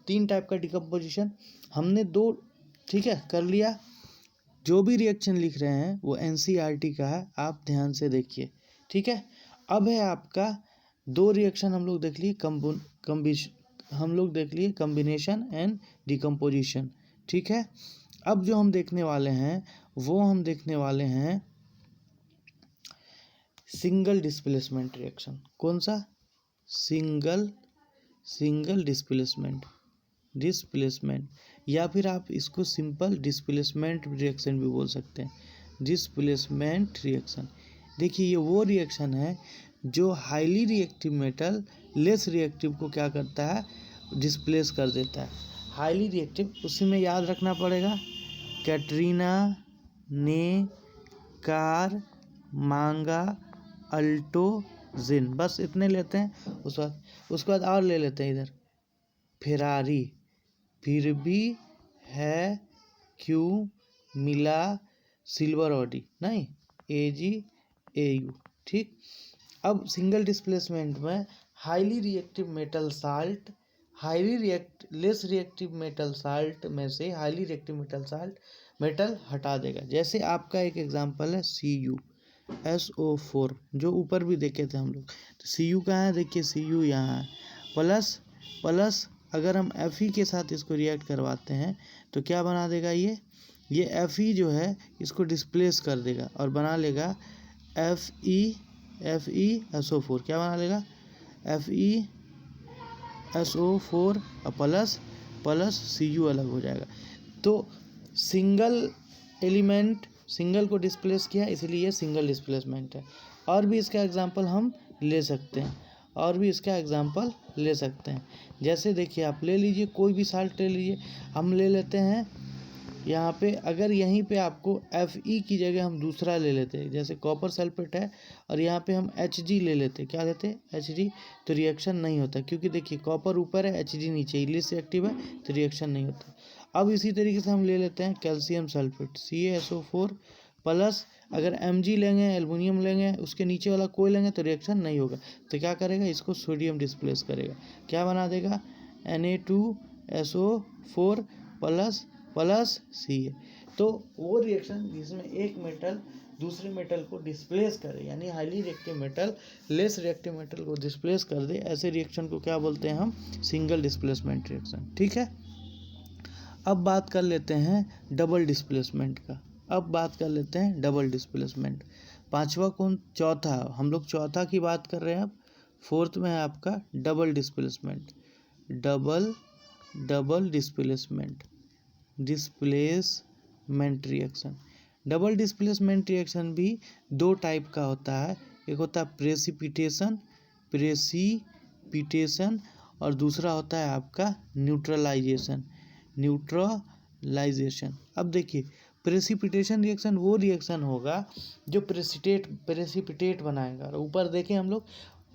Speaker 1: 3 टाइप का डिकम्पोजिशन हमने 2, ठीक है, कर लिया। जो भी रिएक्शन लिख रहे हैं वो NCERT का है, आप ध्यान से देखिए। ठीक है, अब है आपका 2 रिएक्शन हम लोग देख लिए, कम्बिनेशन एंड डिकम्पोजिशन। ठीक है, अब जो हम देखने वाले हैं वो हम देखने वाले हैं सिंगल डिस्प्लेसमेंट रिएक्शन। कौन सा, सिंगल डिस्प्लेसमेंट, या फिर आप इसको सिंपल डिस्प्लेसमेंट रिएक्शन भी बोल सकते हैं। डिस्प्लेसमेंट रिएक्शन, देखिए ये वो रिएक्शन है जो highly reactive metal less reactive को क्या करता है, डिस्प्लेस कर देता है। हाईली रिएक्टिव, उसी में याद रखना पड़ेगा कैटरीना, ने, कार, मांगा, अल्टो, जिन, बस इतने लेते हैं। उसके बाद और ले लेते हैं इधर फेरारी, फिर भी है, क्यों मिला, सिल्वर ऑडी, नहीं, AgAu। ठीक, अब सिंगल डिस्प्लेसमेंट में highly reactive metal salt, less reactive metal salt में से हाईली रिएक्टिव मेटल हटा देगा। जैसे आपका एक एग्जांपल है CuSO4, जो ऊपर भी देखे थे हम लोग। तो Cu कहाँ है, देखिए Cu यहाँ है, प्लस अगर हम Fe के साथ इसको रिएक्ट करवाते हैं तो क्या बना देगा, ये Fe जो है इसको डिस्प्लेस कर देगा और बना लेगा FeSO4। क्या बना लेगा, FeSO4 प्लस Cu अलग हो जाएगा। तो सिंगल को डिस्प्लेस किया, इसलिए ये सिंगल डिस्प्लेसमेंट है। और भी इसका एग्जांपल हम ले सकते हैं, जैसे देखिए आप ले लीजिए, कोई भी साल्ट ले लीजिए। हम ले लेते हैं यहाँ पे, अगर यहीं पे आपको Fe की जगह हम दूसरा ले लेते हैं, जैसे कॉपर सल्फेट है और यहाँ पे हम Hg ले लेते हैं। क्या लेते हैं, Hg, तो रिएक्शन नहीं होता, क्योंकि देखिए कॉपर ऊपर है, Hg नीचे, लेस रिएक्टिव है तो रिएक्शन नहीं होता। अब इसी तरीके से हम ले लेते हैं कैल्शियम सल्फेट, CaSO4 प्लस, अगर Mg लेंगे, एल्युमिनियम लेंगे, उसके नीचे वाला कोई लेंगे तो रिएक्शन नहीं होगा। तो क्या करेगा, इसको सोडियम डिस्प्लेस करेगा, क्या बना देगा, Na2SO4 प्लस Ca। तो वो रिएक्शन जिसमें एक मेटल दूसरे मेटल को डिस्प्लेस करे, यानी highly reactive metal less reactive metal को डिस्प्लेस कर दे, ऐसे रिएक्शन को क्या बोलते हैं हम, सिंगल डिस्प्लेसमेंट रिएक्शन। ठीक है, अब बात कर लेते हैं डबल डिस्प्लेसमेंट का। पांचवा कौन, चौथा, हम लोग चौथा की बात कर रहे हैं। अब फोर्थ में है आपका double displacement reaction. Double displacement reaction भी 2 टाइप का होता है, एक होता है प्रेसिपिटेशन और दूसरा होता है आपका न्यूट्रलाइजेशन। अब देखिए प्रेसिपिटेशन रिएक्शन वो रिएक्शन होगा जो प्रेसिपिटेट बनाएगा। और ऊपर देखें हम लोग,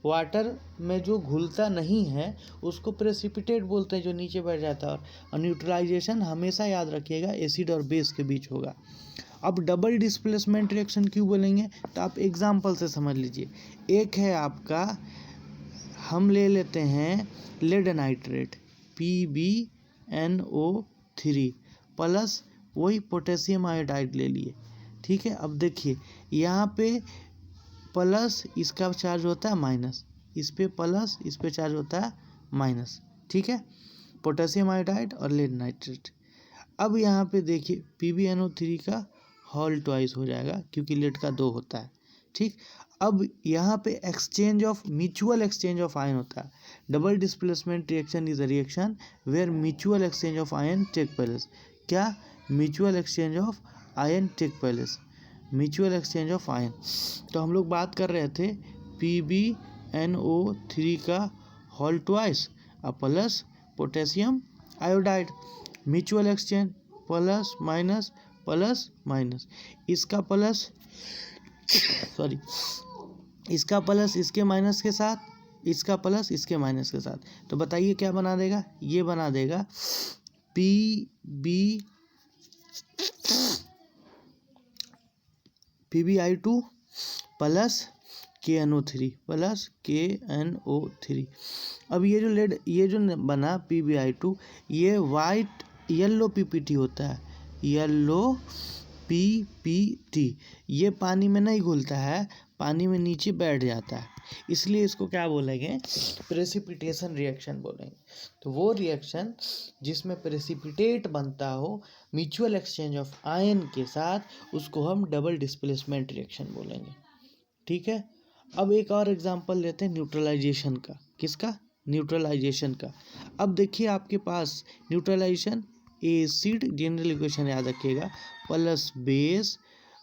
Speaker 1: वाटर में जो घुलता नहीं है उसको प्रेसिपिटेट बोलते हैं, जो नीचे बैठ जाता है। और न्यूट्रलाइजेशन हमेशा याद रखिएगा एसिड और बेस के बीच होगा। अब डबल डिस्प्लेसमेंट रिएक्शन क्यों बोलेंगे, तो आप एग्जाम्पल से समझ लीजिए। एक है आपका, हम ले लेते हैं लेड नाइट्रेट PbNO3 प्लस वही पोटेशियम आयोडाइड ले लिए, ठीक है। अब देखिए यहाँ पे प्लस इसका चार्ज होता है माइनस, इस पे प्लस इस पे चार्ज होता है माइनस, ठीक है, पोटेशियम आयोडाइड और लेड नाइट्रेट। अब यहाँ पे देखिए PbNO3 का होल ट्वाइस हो जाएगा क्योंकि लेड का 2 होता है, ठीक। अब यहाँ पे exchange of mutual exchange of ion होता है। Double displacement reaction is a reaction where mutual exchange of ion take place. क्या? Mutual exchange of ion take place, mutual exchange of ion. तो हम लोग बात कर रहे थे PbNO3 का होल ट्वाइस और plus potassium iodide, mutual exchange plus minus, इसका प्लस इसका प्लस इसके माइनस के साथ, इसका प्लस इसके माइनस के साथ। तो बताइए क्या बना देगा, ये बना देगा PbI2 प्लस KNO3 अब ये जो लेड, ये जो बना PbI2, ये वाइट येलो PPT होता है, येलो PPT। ये पानी में नहीं घुलता है, पानी में नीचे बैठ जाता है, इसलिए इसको क्या बोलेंगे, प्रेसिपिटेशन रिएक्शन बोलेंगे। तो वो रिएक्शन जिसमें प्रेसिपिटेट बनता हो म्यूचुअल एक्सचेंज ऑफ आयन के साथ, उसको हम डबल डिस्प्लेसमेंट रिएक्शन बोलेंगे, ठीक है। अब एक और एग्जांपल लेते हैं न्यूट्रलाइजेशन का। किसका? न्यूट्रलाइजेशन का। अब देखिए आपके पास न्यूट्रलाइजेशन, एसिड जनरल इक्वेशन याद रखिएगा, प्लस बेस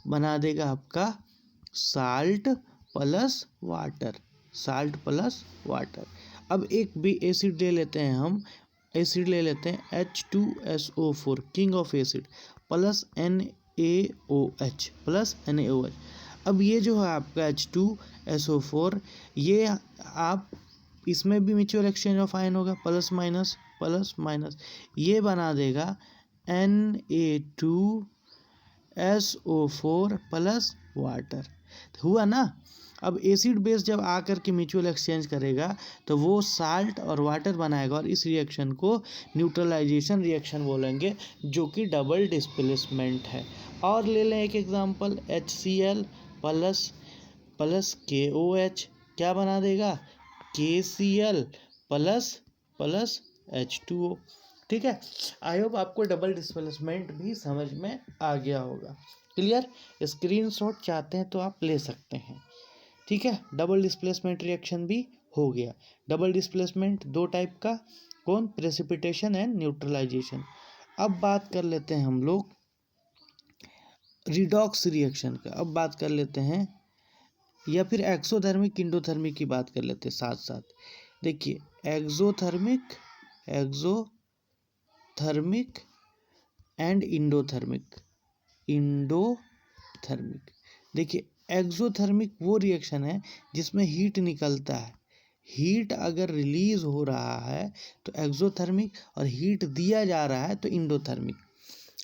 Speaker 1: बना देगा आपका salt plus water, salt plus water. अब एक भी एसिड ले लेते हैं हम, एसिड ले लेते हैं H2SO4 king of acid plus NaOH plus NaOH। अब ये जो है आपका H2SO4, ये आप इसमें भी म्यूचुअल एक्सचेंज ऑफ आयन होगा, प्लस माइनस, ये बना देगा Na2SO4 प्लस वाटर। हुआ ना। अब एसिड बेस जब आकर के म्यूचुअल एक्सचेंज करेगा तो वो साल्ट और वाटर बनाएगा, और इस रिएक्शन को न्यूट्रलाइजेशन रिएक्शन बोलेंगे, जो कि डबल डिस्प्लेसमेंट है। और ले लें एक एग्जांपल, HCl प्लस KOH क्या बना देगा, KCl प्लस H2O, ठीक है। आई होप आपको डबल डिस्प्लेसमेंट भी समझ में आ गया होगा। क्लियर? स्क्रीनशॉट चाहते हैं तो आप ले सकते हैं, ठीक है। डबल डिस्प्लेसमेंट रिएक्शन भी हो गया। डबल डिस्प्लेसमेंट 2 टाइप का, कौन? Precipitation and neutralisation. अब बात कर लेते हैं हम लोग रिडॉक्स रिएक्शन का। अब बात कर लेते हैं, या फिर एक्सोथर्मिक इंडोथर्मिक की बात कर लेते हैं साथ साथ। देखिए एक्सोथर्मिक एंड इंडोथर्मिक। देखिए एक्सोथर्मिक वो रिएक्शन है जिसमें हीट निकलता है, हीट अगर रिलीज हो रहा है तो एक्सोथर्मिक, और हीट दिया जा रहा है तो इंडोथर्मिक।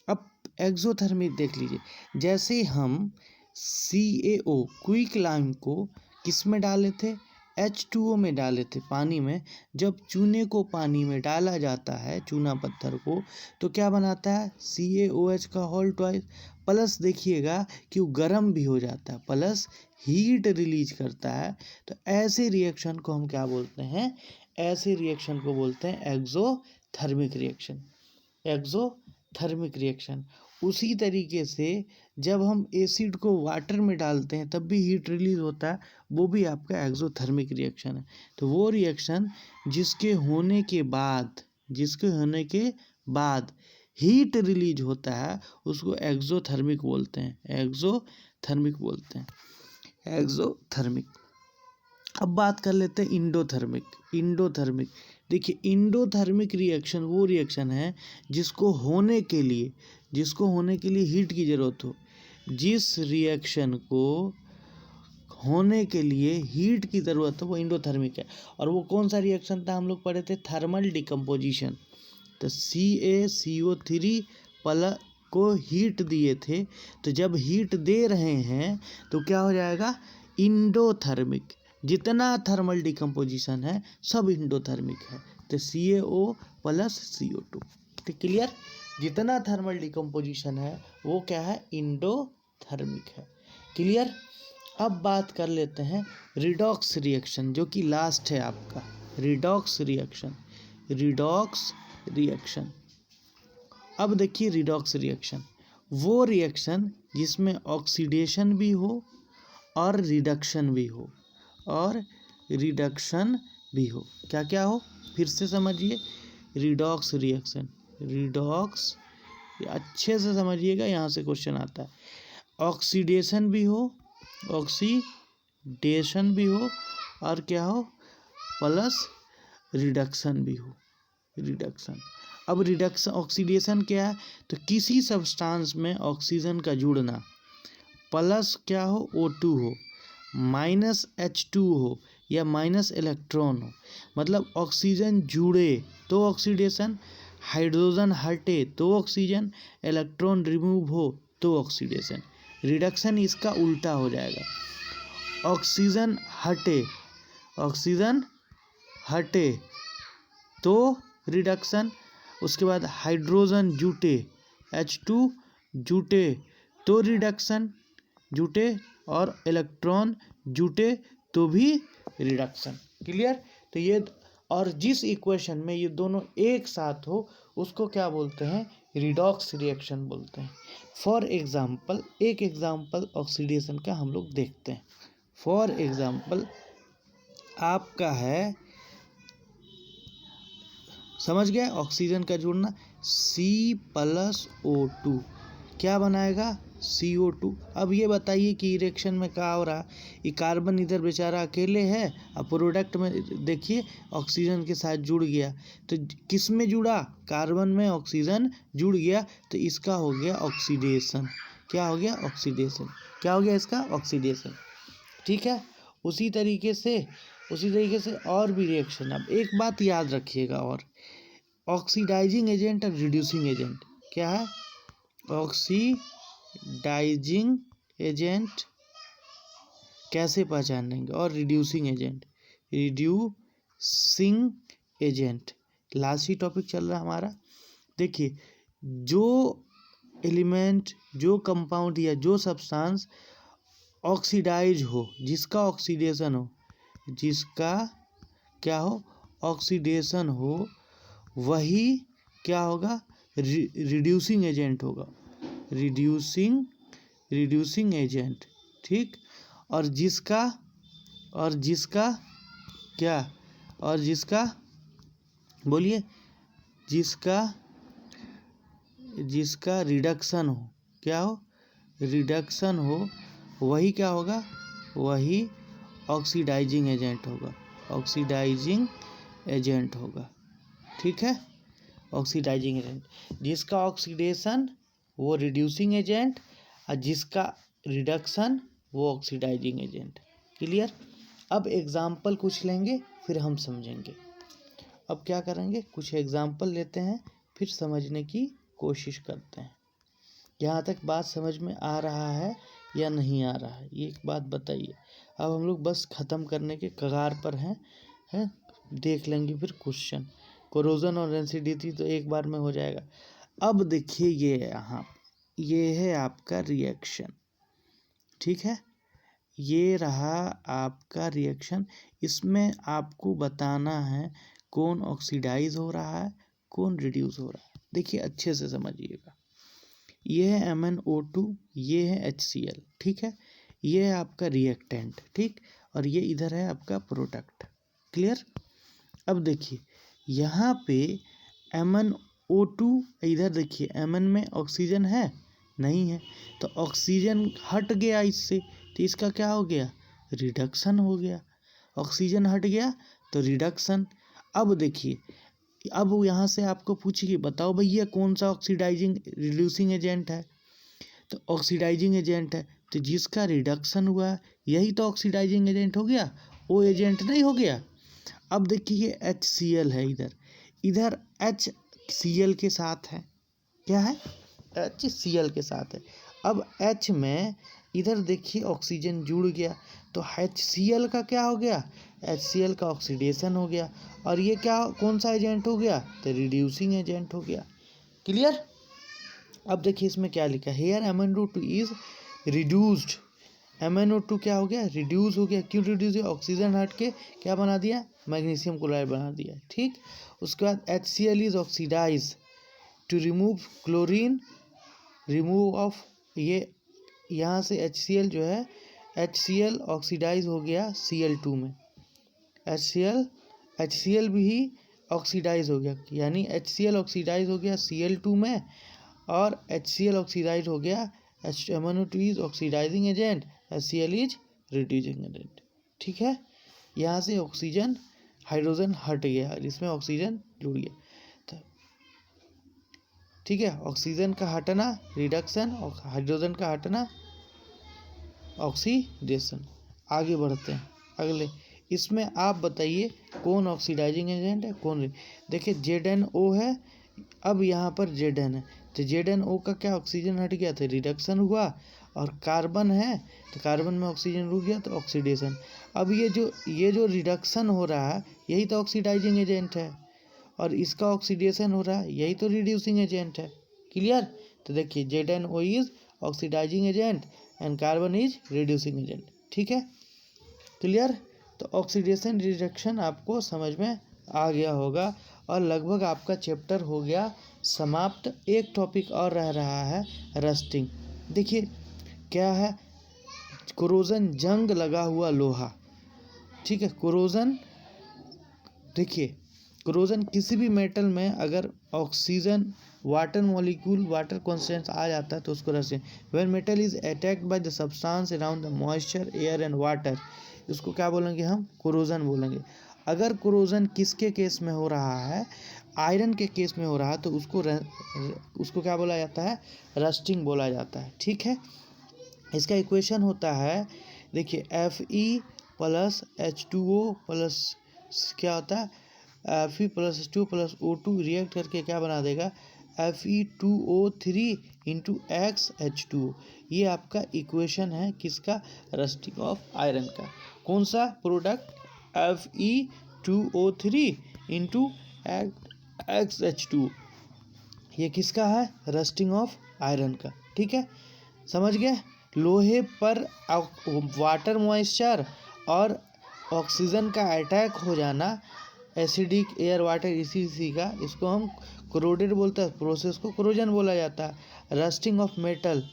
Speaker 1: अब एक्सोथर्मिक देख लीजिए, जैसे हम CaO क्विक लाइम को किस में डाले थे, H2O में डाले थे, पानी में। जब चूने को पानी में डाला जाता है, चूना पत्थर को, तो क्या बनाता है, CaOH का होल ट्वाइस, प्लस देखिएगा कि वो गर्म भी हो जाता है, प्लस हीट रिलीज करता है। तो ऐसे रिएक्शन को हम क्या बोलते हैं, ऐसे रिएक्शन को बोलते हैं एक्सोथर्मिक रिएक्शन। उसी तरीके से जब हम एसिड को वाटर में डालते हैं तब भी हीट रिलीज होता है, वो भी आपका एक्सोथर्मिक रिएक्शन है। तो वो रिएक्शन जिसके होने के बाद हीट रिलीज होता है उसको एक्सोथर्मिक बोलते हैं, एक्सोथर्मिक। अब बात कर लेते हैं इंडोथर्मिक। देखिए इंडोथर्मिक रिएक्शन वो रिएक्शन है जिसको होने के लिए जिसको होने के लिए हीट की ज़रूरत हो, जिस रिएक्शन को होने के लिए हीट की ज़रूरत है वो इंडोथर्मिक है। और वो कौन सा रिएक्शन था, हम लोग पढ़े थे थर्मल डिकम्पोजिशन। तो CaCO3 प्लस को हीट दिए थे, तो जब हीट दे रहे हैं तो क्या हो जाएगा, इंडोथर्मिक। जितना थर्मल डिकम्पोजिशन है सब इंडोथर्मिक है, तो CaO प्लस CO2। ठीक, क्लियर। जितना थर्मल डिकम्पोजिशन है वो क्या है, इंडोथर्मिक है। क्लियर। अब बात कर लेते हैं रिडॉक्स रिएक्शन, जो कि लास्ट है आपका, रिडॉक्स रिएक्शन। रिडॉक्स रिएक्शन, अब देखिए रिडॉक्स रिएक्शन वो रिएक्शन जिसमें ऑक्सीडेशन भी हो और रिडक्शन भी हो, और रिडक्शन भी हो। क्या क्या हो, फिर से समझिए। रिडॉक्स रिएक्शन, रिडॉक्स, अच्छे से समझिएगा, यहाँ से क्वेश्चन आता है। ऑक्सीडेशन भी हो, ऑक्सीडेशन भी हो, और क्या हो, प्लस रिडक्शन भी हो, रिडक्शन। अब रिडक्शन, ऑक्सीडेशन क्या है, तो किसी सब्सटेंस में ऑक्सीजन का जुड़ना, प्लस क्या हो, O2 हो, माइनस H2 हो, या माइनस इलेक्ट्रॉन हो। मतलब ऑक्सीजन जुड़े तो ऑक्सीडेशन, हाइड्रोजन हटे तो ऑक्सीजन, इलेक्ट्रॉन रिमूव हो तो ऑक्सीडेशन। रिडक्शन इसका उल्टा हो जाएगा, ऑक्सीजन हटे, ऑक्सीजन हटे तो रिडक्शन, उसके बाद हाइड्रोजन जुटे, H2 जुटे तो रिडक्शन, जुटे, और इलेक्ट्रॉन जुटे तो भी रिडक्शन। क्लियर। तो ये, और जिस इक्वेशन में ये दोनों एक साथ हो उसको क्या बोलते हैं, रिडॉक्स रिएक्शन बोलते हैं। फॉर एग्जाम्पल, एक एग्जाम्पल ऑक्सीडेशन का हम लोग देखते हैं। फॉर एग्जाम्पल आपका है, समझ गए, ऑक्सीजन का जुड़ना, C+O2 क्या बनाएगा, CO2। अब ये बताइए कि रिएक्शन में क्या हो रहा, ये कार्बन इधर बेचारा अकेले है, अब प्रोडक्ट में देखिए ऑक्सीजन के साथ जुड़ गया, तो किस में जुड़ा, कार्बन में ऑक्सीजन जुड़ गया, तो इसका हो गया ऑक्सीडेशन। क्या हो गया, ऑक्सीडेशन। क्या हो गया, इसका ऑक्सीडेशन। ठीक है। उसी तरीके से और भी रिएक्शन। अब एक बात याद रखिएगा, और ऑक्सीडाइजिंग एजेंट और रिड्यूसिंग एजेंट क्या है, ऑक्सीडाइजिंग एजेंट कैसे पहचानेंगे, और reducing agent, reducing agent last ही टॉपिक चल रहा है हमारा। देखिए, जो एलिमेंट, जो कंपाउंड या जो सब्सटेंस ऑक्सीडाइज हो, जिसका ऑक्सीडेशन हो, जिसका क्या हो, ऑक्सीडेशन हो, वही क्या होगा, रिड्यूसिंग एजेंट होगा, रिड्यूसिंग एजेंट। ठीक। और जिसका क्या, और जिसका बोलिए, जिसका रिडक्शन हो, क्या हो, रिडक्शन हो, वही क्या होगा, वही ऑक्सीडाइजिंग एजेंट होगा, ऑक्सीडाइजिंग एजेंट होगा। ठीक है। ऑक्सीडाइजिंग एजेंट, जिसका ऑक्सीडेशन वो रिड्यूसिंग एजेंट, और जिसका रिडक्शन वो ऑक्सीडाइजिंग एजेंट। क्लियर। अब एग्जाम्पल कुछ लेंगे फिर हम समझेंगे। अब क्या करेंगे, कुछ एग्जाम्पल लेते हैं फिर समझने की कोशिश करते हैं। यहाँ तक बात समझ में आ रहा है या नहीं आ रहा है, ये एक बात बताइए। अब हम लोग बस ख़त्म करने के कगार पर हैं, देख लेंगे फिर क्वेश्चन। कोरोजन और एसिडिटी तो एक बार में हो जाएगा। अब देखिए, ये है आपका रिएक्शन। ठीक है, ये रहा आपका रिएक्शन। इसमें आपको बताना है कौन ऑक्सीडाइज हो रहा है, कौन रिड्यूस हो रहा है। देखिए अच्छे से समझिएगा, ये है MnO2, ये है HCl। ठीक है, ये है आपका रिएक्टेंट। ठीक, और ये इधर है आपका प्रोडक्ट। क्लियर। अब देखिए यहाँ पे MnO2, इधर देखिए Mn में ऑक्सीजन है नहीं है, तो ऑक्सीजन हट गया इससे, तो इसका क्या हो गया, रिडक्शन हो गया। ऑक्सीजन हट गया तो रिडक्शन। अब देखिए अब वो यहाँ से आपको पूछिए बताओ भैया कौन सा ऑक्सीडाइजिंग रिड्यूसिंग एजेंट है, तो ऑक्सीडाइजिंग एजेंट है, तो जिसका रिडक्शन हुआ यही तो ऑक्सीडाइजिंग एजेंट हो गया, वो एजेंट नहीं हो गया। अब देखिए HCl है इधर, इधर HCl के साथ है, क्या है, HCl के साथ है। अब H में इधर देखिए ऑक्सीजन जुड़ गया, तो HCl का क्या हो गया, HCl का ऑक्सीडेशन हो गया, और ये क्या कौन सा एजेंट हो गया, तो रिड्यूसिंग एजेंट हो गया। क्लियर। अब देखिए इसमें क्या लिखा है, hair MnO2 is reduced, MnO2 क्या हो गया, रिड्यूस हो गया। क्यों रिड्यूस हुआ, ऑक्सीजन हट के क्या बना दिया, मैग्नीशियम क्लोराइड बना दिया। ठीक, उसके बाद HCl is oxidise to remove chlorine, remove of, ये यहाँ से HCl जो है, HCl ऑक्सीडाइज हो गया Cl2 में, HCl भी ऑक्सीडाइज हो गया, यानी HCl ऑक्सीडाइज हो गया Cl2 में, और HCl ऑक्सीडाइज हो गया, MnO2 is oxidising agent, HCl is reducing agent. ठीक है, यहाँ से ऑक्सीजन हाइड्रोजन हट गया, इसमें ऑक्सीजन जुड़ गया। तो ठीक है, ऑक्सीजन का हटना रिडक्शन, और हाइड्रोजन का हटना ऑक्सीडेशन। आगे बढ़ते हैं अगले, इसमें आप बताइए कौन ऑक्सीडाइजिंग एजेंट है कौन नहीं। देखिए ZnO है, अब यहाँ पर Zn है, तो ZnO का क्या, ऑक्सीजन हट गया तो रिडक्शन हुआ, और कार्बन है तो कार्बन में ऑक्सीजन रुक गया तो ऑक्सीडेशन। अब ये जो रिडक्शन हो रहा है यही तो ऑक्सीडाइजिंग एजेंट है, और इसका ऑक्सीडेशन हो रहा है यही तो रिड्यूसिंग एजेंट है। क्लियर। तो देखिए ZnO is oxidising agent and carbon is reducing agent. ठीक है, क्लियर। तो ऑक्सीडेशन रिडक्शन आपको समझ में आ गया होगा, और लगभग आपका चैप्टर हो गया समाप्त। एक टॉपिक और रह रहा है, रस्टिंग। देखिए क्या है, कोरोजन, जंग लगा हुआ लोहा। ठीक है, कोरोजन, देखिए कोरोजन किसी भी मेटल में अगर oxygen water molecule water constant आ जाता है तो उसको rusting. When metal is attacked by the substance around the moisture air and water, इसको क्या बोलेंगे हम, कोरोजन बोलेंगे। अगर कोरोजन किसके केस में हो रहा है, आयरन के केस में हो रहा है, तो उसको क्या बोला जाता है, रस्टिंग बोला जाता है। ठीक है, इसका इक्वेशन होता है, देखिए Fe प्लस H2O प्लस क्या होता है, Fe plus H2O plus O2 react करके क्या बना देगा, Fe2O3 इंटू XH2O। ये आपका इक्वेशन है किसका, रस्टिंग ऑफ आयरन का। कौन सा प्रोडक्ट, Fe2O3 इंटू XH2O, ये किसका है, रस्टिंग ऑफ आयरन का। ठीक है, समझ गए। लोहे पर वाटर मॉइस्चर और ऑक्सीजन का अटैक हो जाना, एसिडिक एयर वाटर इसी का, इसको हम कोरोडेड बोलते हैं, प्रोसेस को कोरोजन बोला जाता है। रस्टिंग ऑफ मेटल,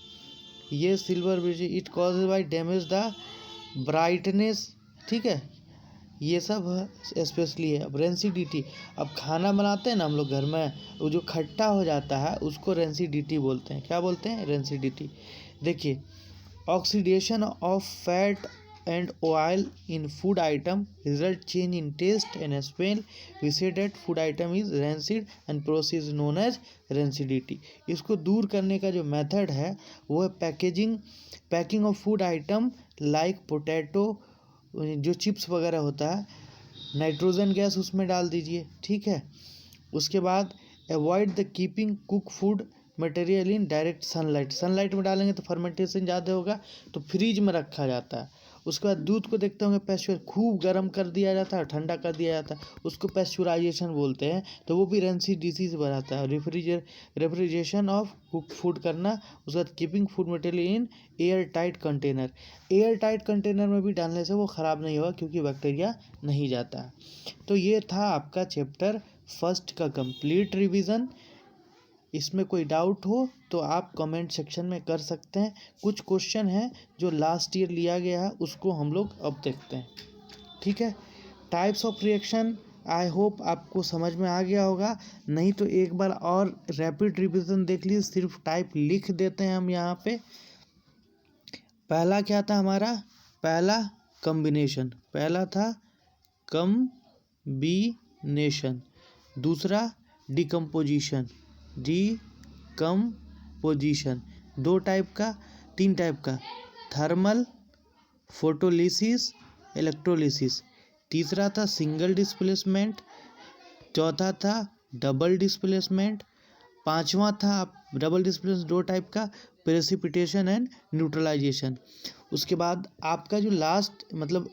Speaker 1: ये silver bridge, it cause by damage the brightness. ठीक है, ये सब स्पेशली है। अब रेंसिडिटी, अब खाना बनाते हैं ना हम लोग घर में, वो जो खट्टा हो जाता है उसको रेंसिडिटी बोलते हैं। क्या बोलते हैं, रेंसिडिटी। देखिए oxidation of fat and oil in food item result change in taste and smell, we say that food item is rancid and process known as rancidity. इसको दूर करने का जो मेथड है वो है packing of food item like potato, जो chips वगैरह होता है, नाइट्रोजन गैस उसमें डाल दीजिए। ठीक है, उसके बाद avoid the keeping cook food material in direct sunlight, sunlight में डालेंगे तो फर्मेंटेशन ज़्यादा होगा, तो फ्रीज में रखा जाता है। उसके बाद दूध को देखते होंगे पैस्चर, खूब गर्म कर दिया जाता है, ठंडा कर दिया जाता है, उसको पैस्चुराइजेशन बोलते हैं, तो वो भी रेंसिडिटी से बनाता है। रेफ्रिजरेशन ऑफ कुक फूड करना, उसके बाद keeping food material in air tight container, air tight container में भी डालने से वो ख़राब नहीं होगा क्योंकि बैक्टीरिया नहीं जाता है। तो ये था आपका चैप्टर फर्स्ट का कंप्लीट रिवीजन। इसमें कोई डाउट हो तो आप कमेंट सेक्शन में कर सकते हैं। कुछ क्वेश्चन हैं जो लास्ट ईयर लिया गया है उसको हम लोग अब देखते हैं। ठीक है, types of reaction, I hope आपको समझ में आ गया होगा, नहीं तो एक बार और रैपिड रिवीजन देख लीजिए, सिर्फ टाइप लिख देते हैं हम यहाँ पे। पहला क्या था हमारा, पहला कम्बिनेशन, पहला था कम्बिनेशन, दूसरा डिकम्पोजिशन, डिकम्पोजिशन 2 टाइप का, 3 टाइप का, थर्मल, फोटोलिसिस, इलेक्ट्रोलिसिस। तीसरा था सिंगल डिस्प्लेसमेंट, चौथा था डबल डिस्प्लेसमेंट, पांचवा था डबल डिस्प्लेसमेंट 2 टाइप का, प्रेसिपिटेशन एंड न्यूट्रलाइजेशन। उसके बाद आपका जो लास्ट मतलब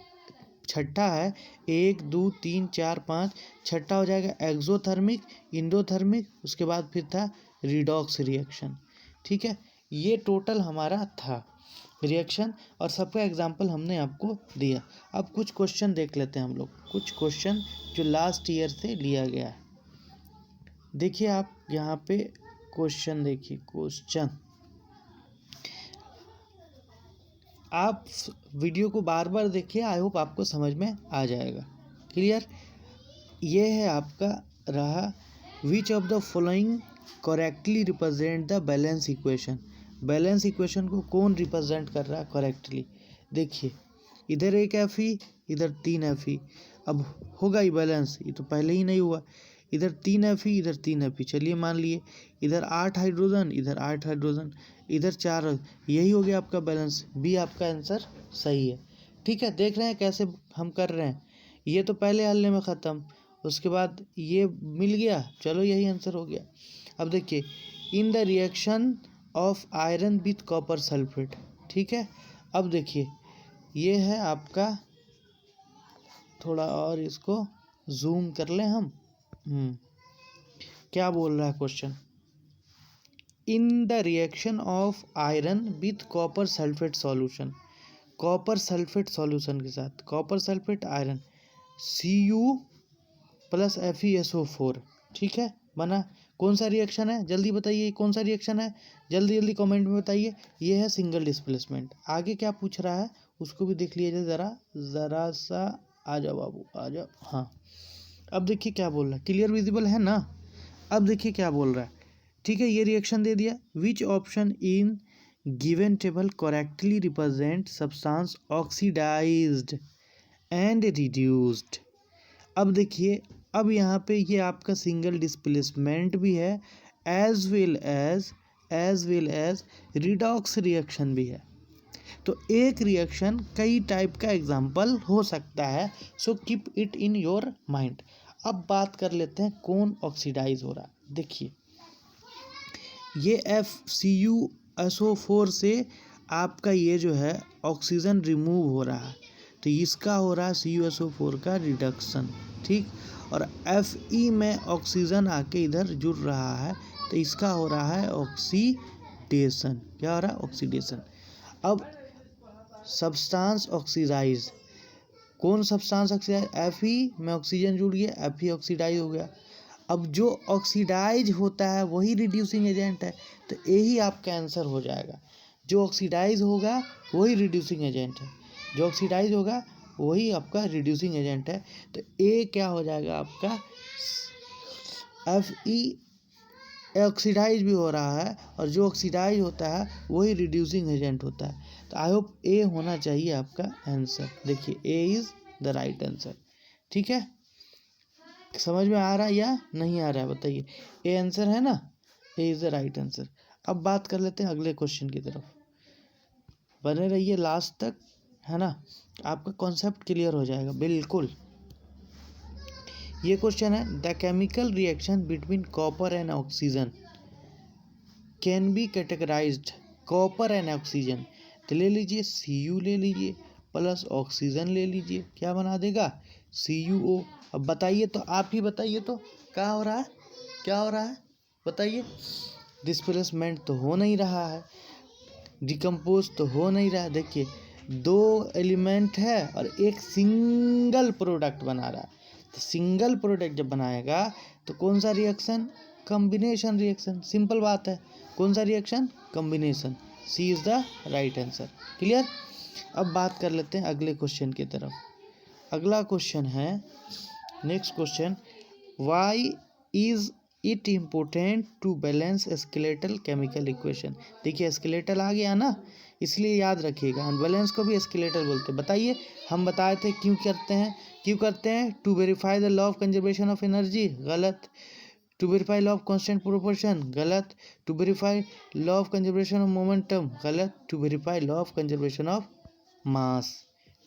Speaker 1: छठा है, 1 2 3 4 5, छठा हो जाएगा एक्सोथर्मिक, इंडोथर्मिक, उसके बाद फिर था रिडॉक्स रिएक्शन। ठीक है, ये टोटल हमारा था रिएक्शन और सबका एग्जाम्पल हमने आपको दिया। अब कुछ क्वेश्चन देख लेते हैं हम लोग, कुछ क्वेश्चन जो लास्ट ईयर से लिया गया है। देखिए आप यहाँ पे क्वेश्चन देखिए, क्वेश्चन आप वीडियो को बार बार देखिए, आई होप आपको समझ में आ जाएगा। क्लियर? ये है आपका रहा, which of the following correctly represent the balance equation. Balance equation को कौन रिप्रेजेंट कर रहा है करेक्टली? देखिए इधर एक Fe, इधर 3 Fe, अब होगा ही बैलेंस, ये तो पहले ही नहीं हुआ। इधर 3 Fe, इधर 3 Fe, चलिए मान लिए। इधर 8 हाइड्रोजन, इधर 8 हाइड्रोजन, इधर 4, यही हो गया आपका बैलेंस। बी आपका आंसर सही है। ठीक है, देख रहे हैं कैसे हम कर रहे हैं। ये तो पहले हल्ले में ख़त्म, उसके बाद ये मिल गया, चलो यही आंसर हो गया। अब देखिए, in the reaction of iron with copper sulphate. ठीक है, अब देखिए ये है आपका, थोड़ा और इसको जूम कर लें हम। क्या बोल रहा है question? In the reaction of iron with copper sulphate solution, copper sulphate solution के साथ, copper sulphate iron Cu plus FeSO4। ठीक है, बना। कौन सा रिएक्शन है जल्दी बताइए, कौन सा रिएक्शन है? जल्दी जल्दी कमेंट में बताइए। ये है सिंगल डिस्प्लेसमेंट। आगे क्या पूछ रहा है उसको भी देख लीजिए, ज़रा सा आ जाओ बाबू, आ जाओ। हाँ, अब देखिए क्या बोल रहा है, क्लियर विजिबल है ना? अब देखिए क्या बोल रहा है। ठीक है, ये रिएक्शन दे दिया। Which option in given table correctly represent substance oxidised and reduced. अब देखिए, अब यहाँ पे ये आपका सिंगल डिस्प्लेसमेंट भी है, as well as redox reaction भी है। तो एक रिएक्शन कई टाइप का एग्जाम्पल हो सकता है, so keep it in your mind. अब बात कर लेते हैं कौन ऑक्सीडाइज हो रहा है। देखिए ये FCuSO4 से आपका ये जो है ऑक्सीजन रिमूव हो रहा है, तो इसका हो रहा है CuSO4 का रिडक्शन। ठीक, और Fe में ऑक्सीजन आके इधर जुड़ रहा है, तो इसका हो रहा है ऑक्सीडेशन। क्या हो रहा है? ऑक्सीडेशन। अब सब्सटेंस ऑक्सीडाइज, कौन सब्सटेंस ऑक्सीडाइज? Fe में ऑक्सीजन जुड़ गया, Fe ऑक्सीडाइज हो गया। अब जो ऑक्सीडाइज होता है वही रिड्यूसिंग एजेंट है, तो यही आपका आंसर हो जाएगा। जो ऑक्सीडाइज होगा वही रिड्यूसिंग एजेंट है, जो ऑक्सीडाइज होगा वही आपका रिड्यूसिंग एजेंट है। तो ए क्या हो जाएगा आपका? Fe ऑक्सीडाइज भी हो रहा है, और जो ऑक्सीडाइज होता है वही रिड्यूसिंग एजेंट होता है। तो आई होप ए होना चाहिए आपका आंसर। देखिए A is the right answer. ठीक है, समझ में आ रहा है या नहीं आ रहा है बताइए? ए आंसर है ना, A is the right answer. अब बात कर लेते हैं अगले क्वेश्चन की तरफ, बने रहिए लास्ट तक, है ना? आपका कॉन्सेप्ट क्लियर हो जाएगा बिल्कुल। ये क्वेश्चन है, the chemical reaction between copper and oxygen can be categorised. Copper and oxygen, तो ले लीजिए Cu ले लीजिए प्लस ऑक्सीजन ले लीजिए, क्या बना देगा? CuO। अब बताइए तो, आप ही बताइए तो, क्या हो रहा है? क्या हो रहा है बताइए? डिस्प्लेसमेंट तो हो नहीं रहा है, डिकम्पोज तो हो नहीं रहा है। देखिए 2 एलिमेंट है और एक सिंगल प्रोडक्ट बना रहा है, तो सिंगल प्रोडक्ट जब बनाएगा तो कौन सा रिएक्शन? Combination reaction. सिंपल बात है, कौन सा reaction? Combination. C is the right answer. Clear? अब बात कर लेते हैं अगले क्वेश्चन की तरफ। अगला क्वेश्चन है, next question, why is it important to balance skeletal chemical equation. देखिए स्केलेटल आ गया ना, इसलिए याद रखिएगा। अनबैलेंस को भी स्केलेटल बोलते हैं। बताइए, हम बताए थे क्यों करते हैं to verify the law of conservation of energy, गलत। To verify law of constant proportion, गलत। To verify law of conservation of momentum, गलत। To verify law of conservation of mass,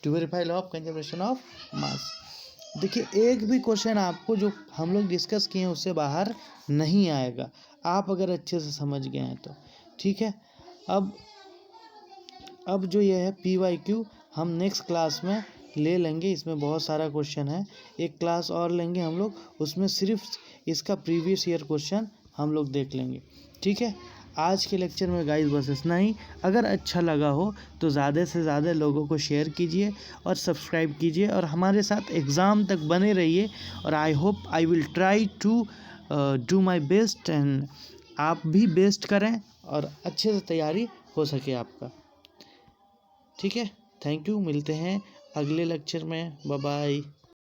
Speaker 1: to verify law of conservation of mass. देखिए एक भी question आपको जो हम लोग डिस्कस किए हैं उससे बाहर नहीं आएगा, आप अगर अच्छे से समझ गए हैं तो। ठीक है, अब जो ये है PYQ हम नेक्स्ट क्लास में ले लेंगे। इसमें बहुत सारा क्वेश्चन है, एक क्लास और लेंगे हम लोग, उसमें सिर्फ इसका प्रीवियस ईयर क्वेश्चन हम लोग देख लेंगे। ठीक है, आज के लेक्चर में गाइस बस इतना ही। अगर अच्छा लगा हो तो ज़्यादा से ज़्यादा लोगों को शेयर कीजिए और सब्सक्राइब कीजिए और हमारे साथ एग्ज़ाम तक बने रहिए। और I hope I will try to do my best, and आप भी बेस्ट करें और अच्छे से तैयारी हो सके आपका। ठीक है, थैंक यू, मिलते हैं अगले लेक्चर में, बाय बाय।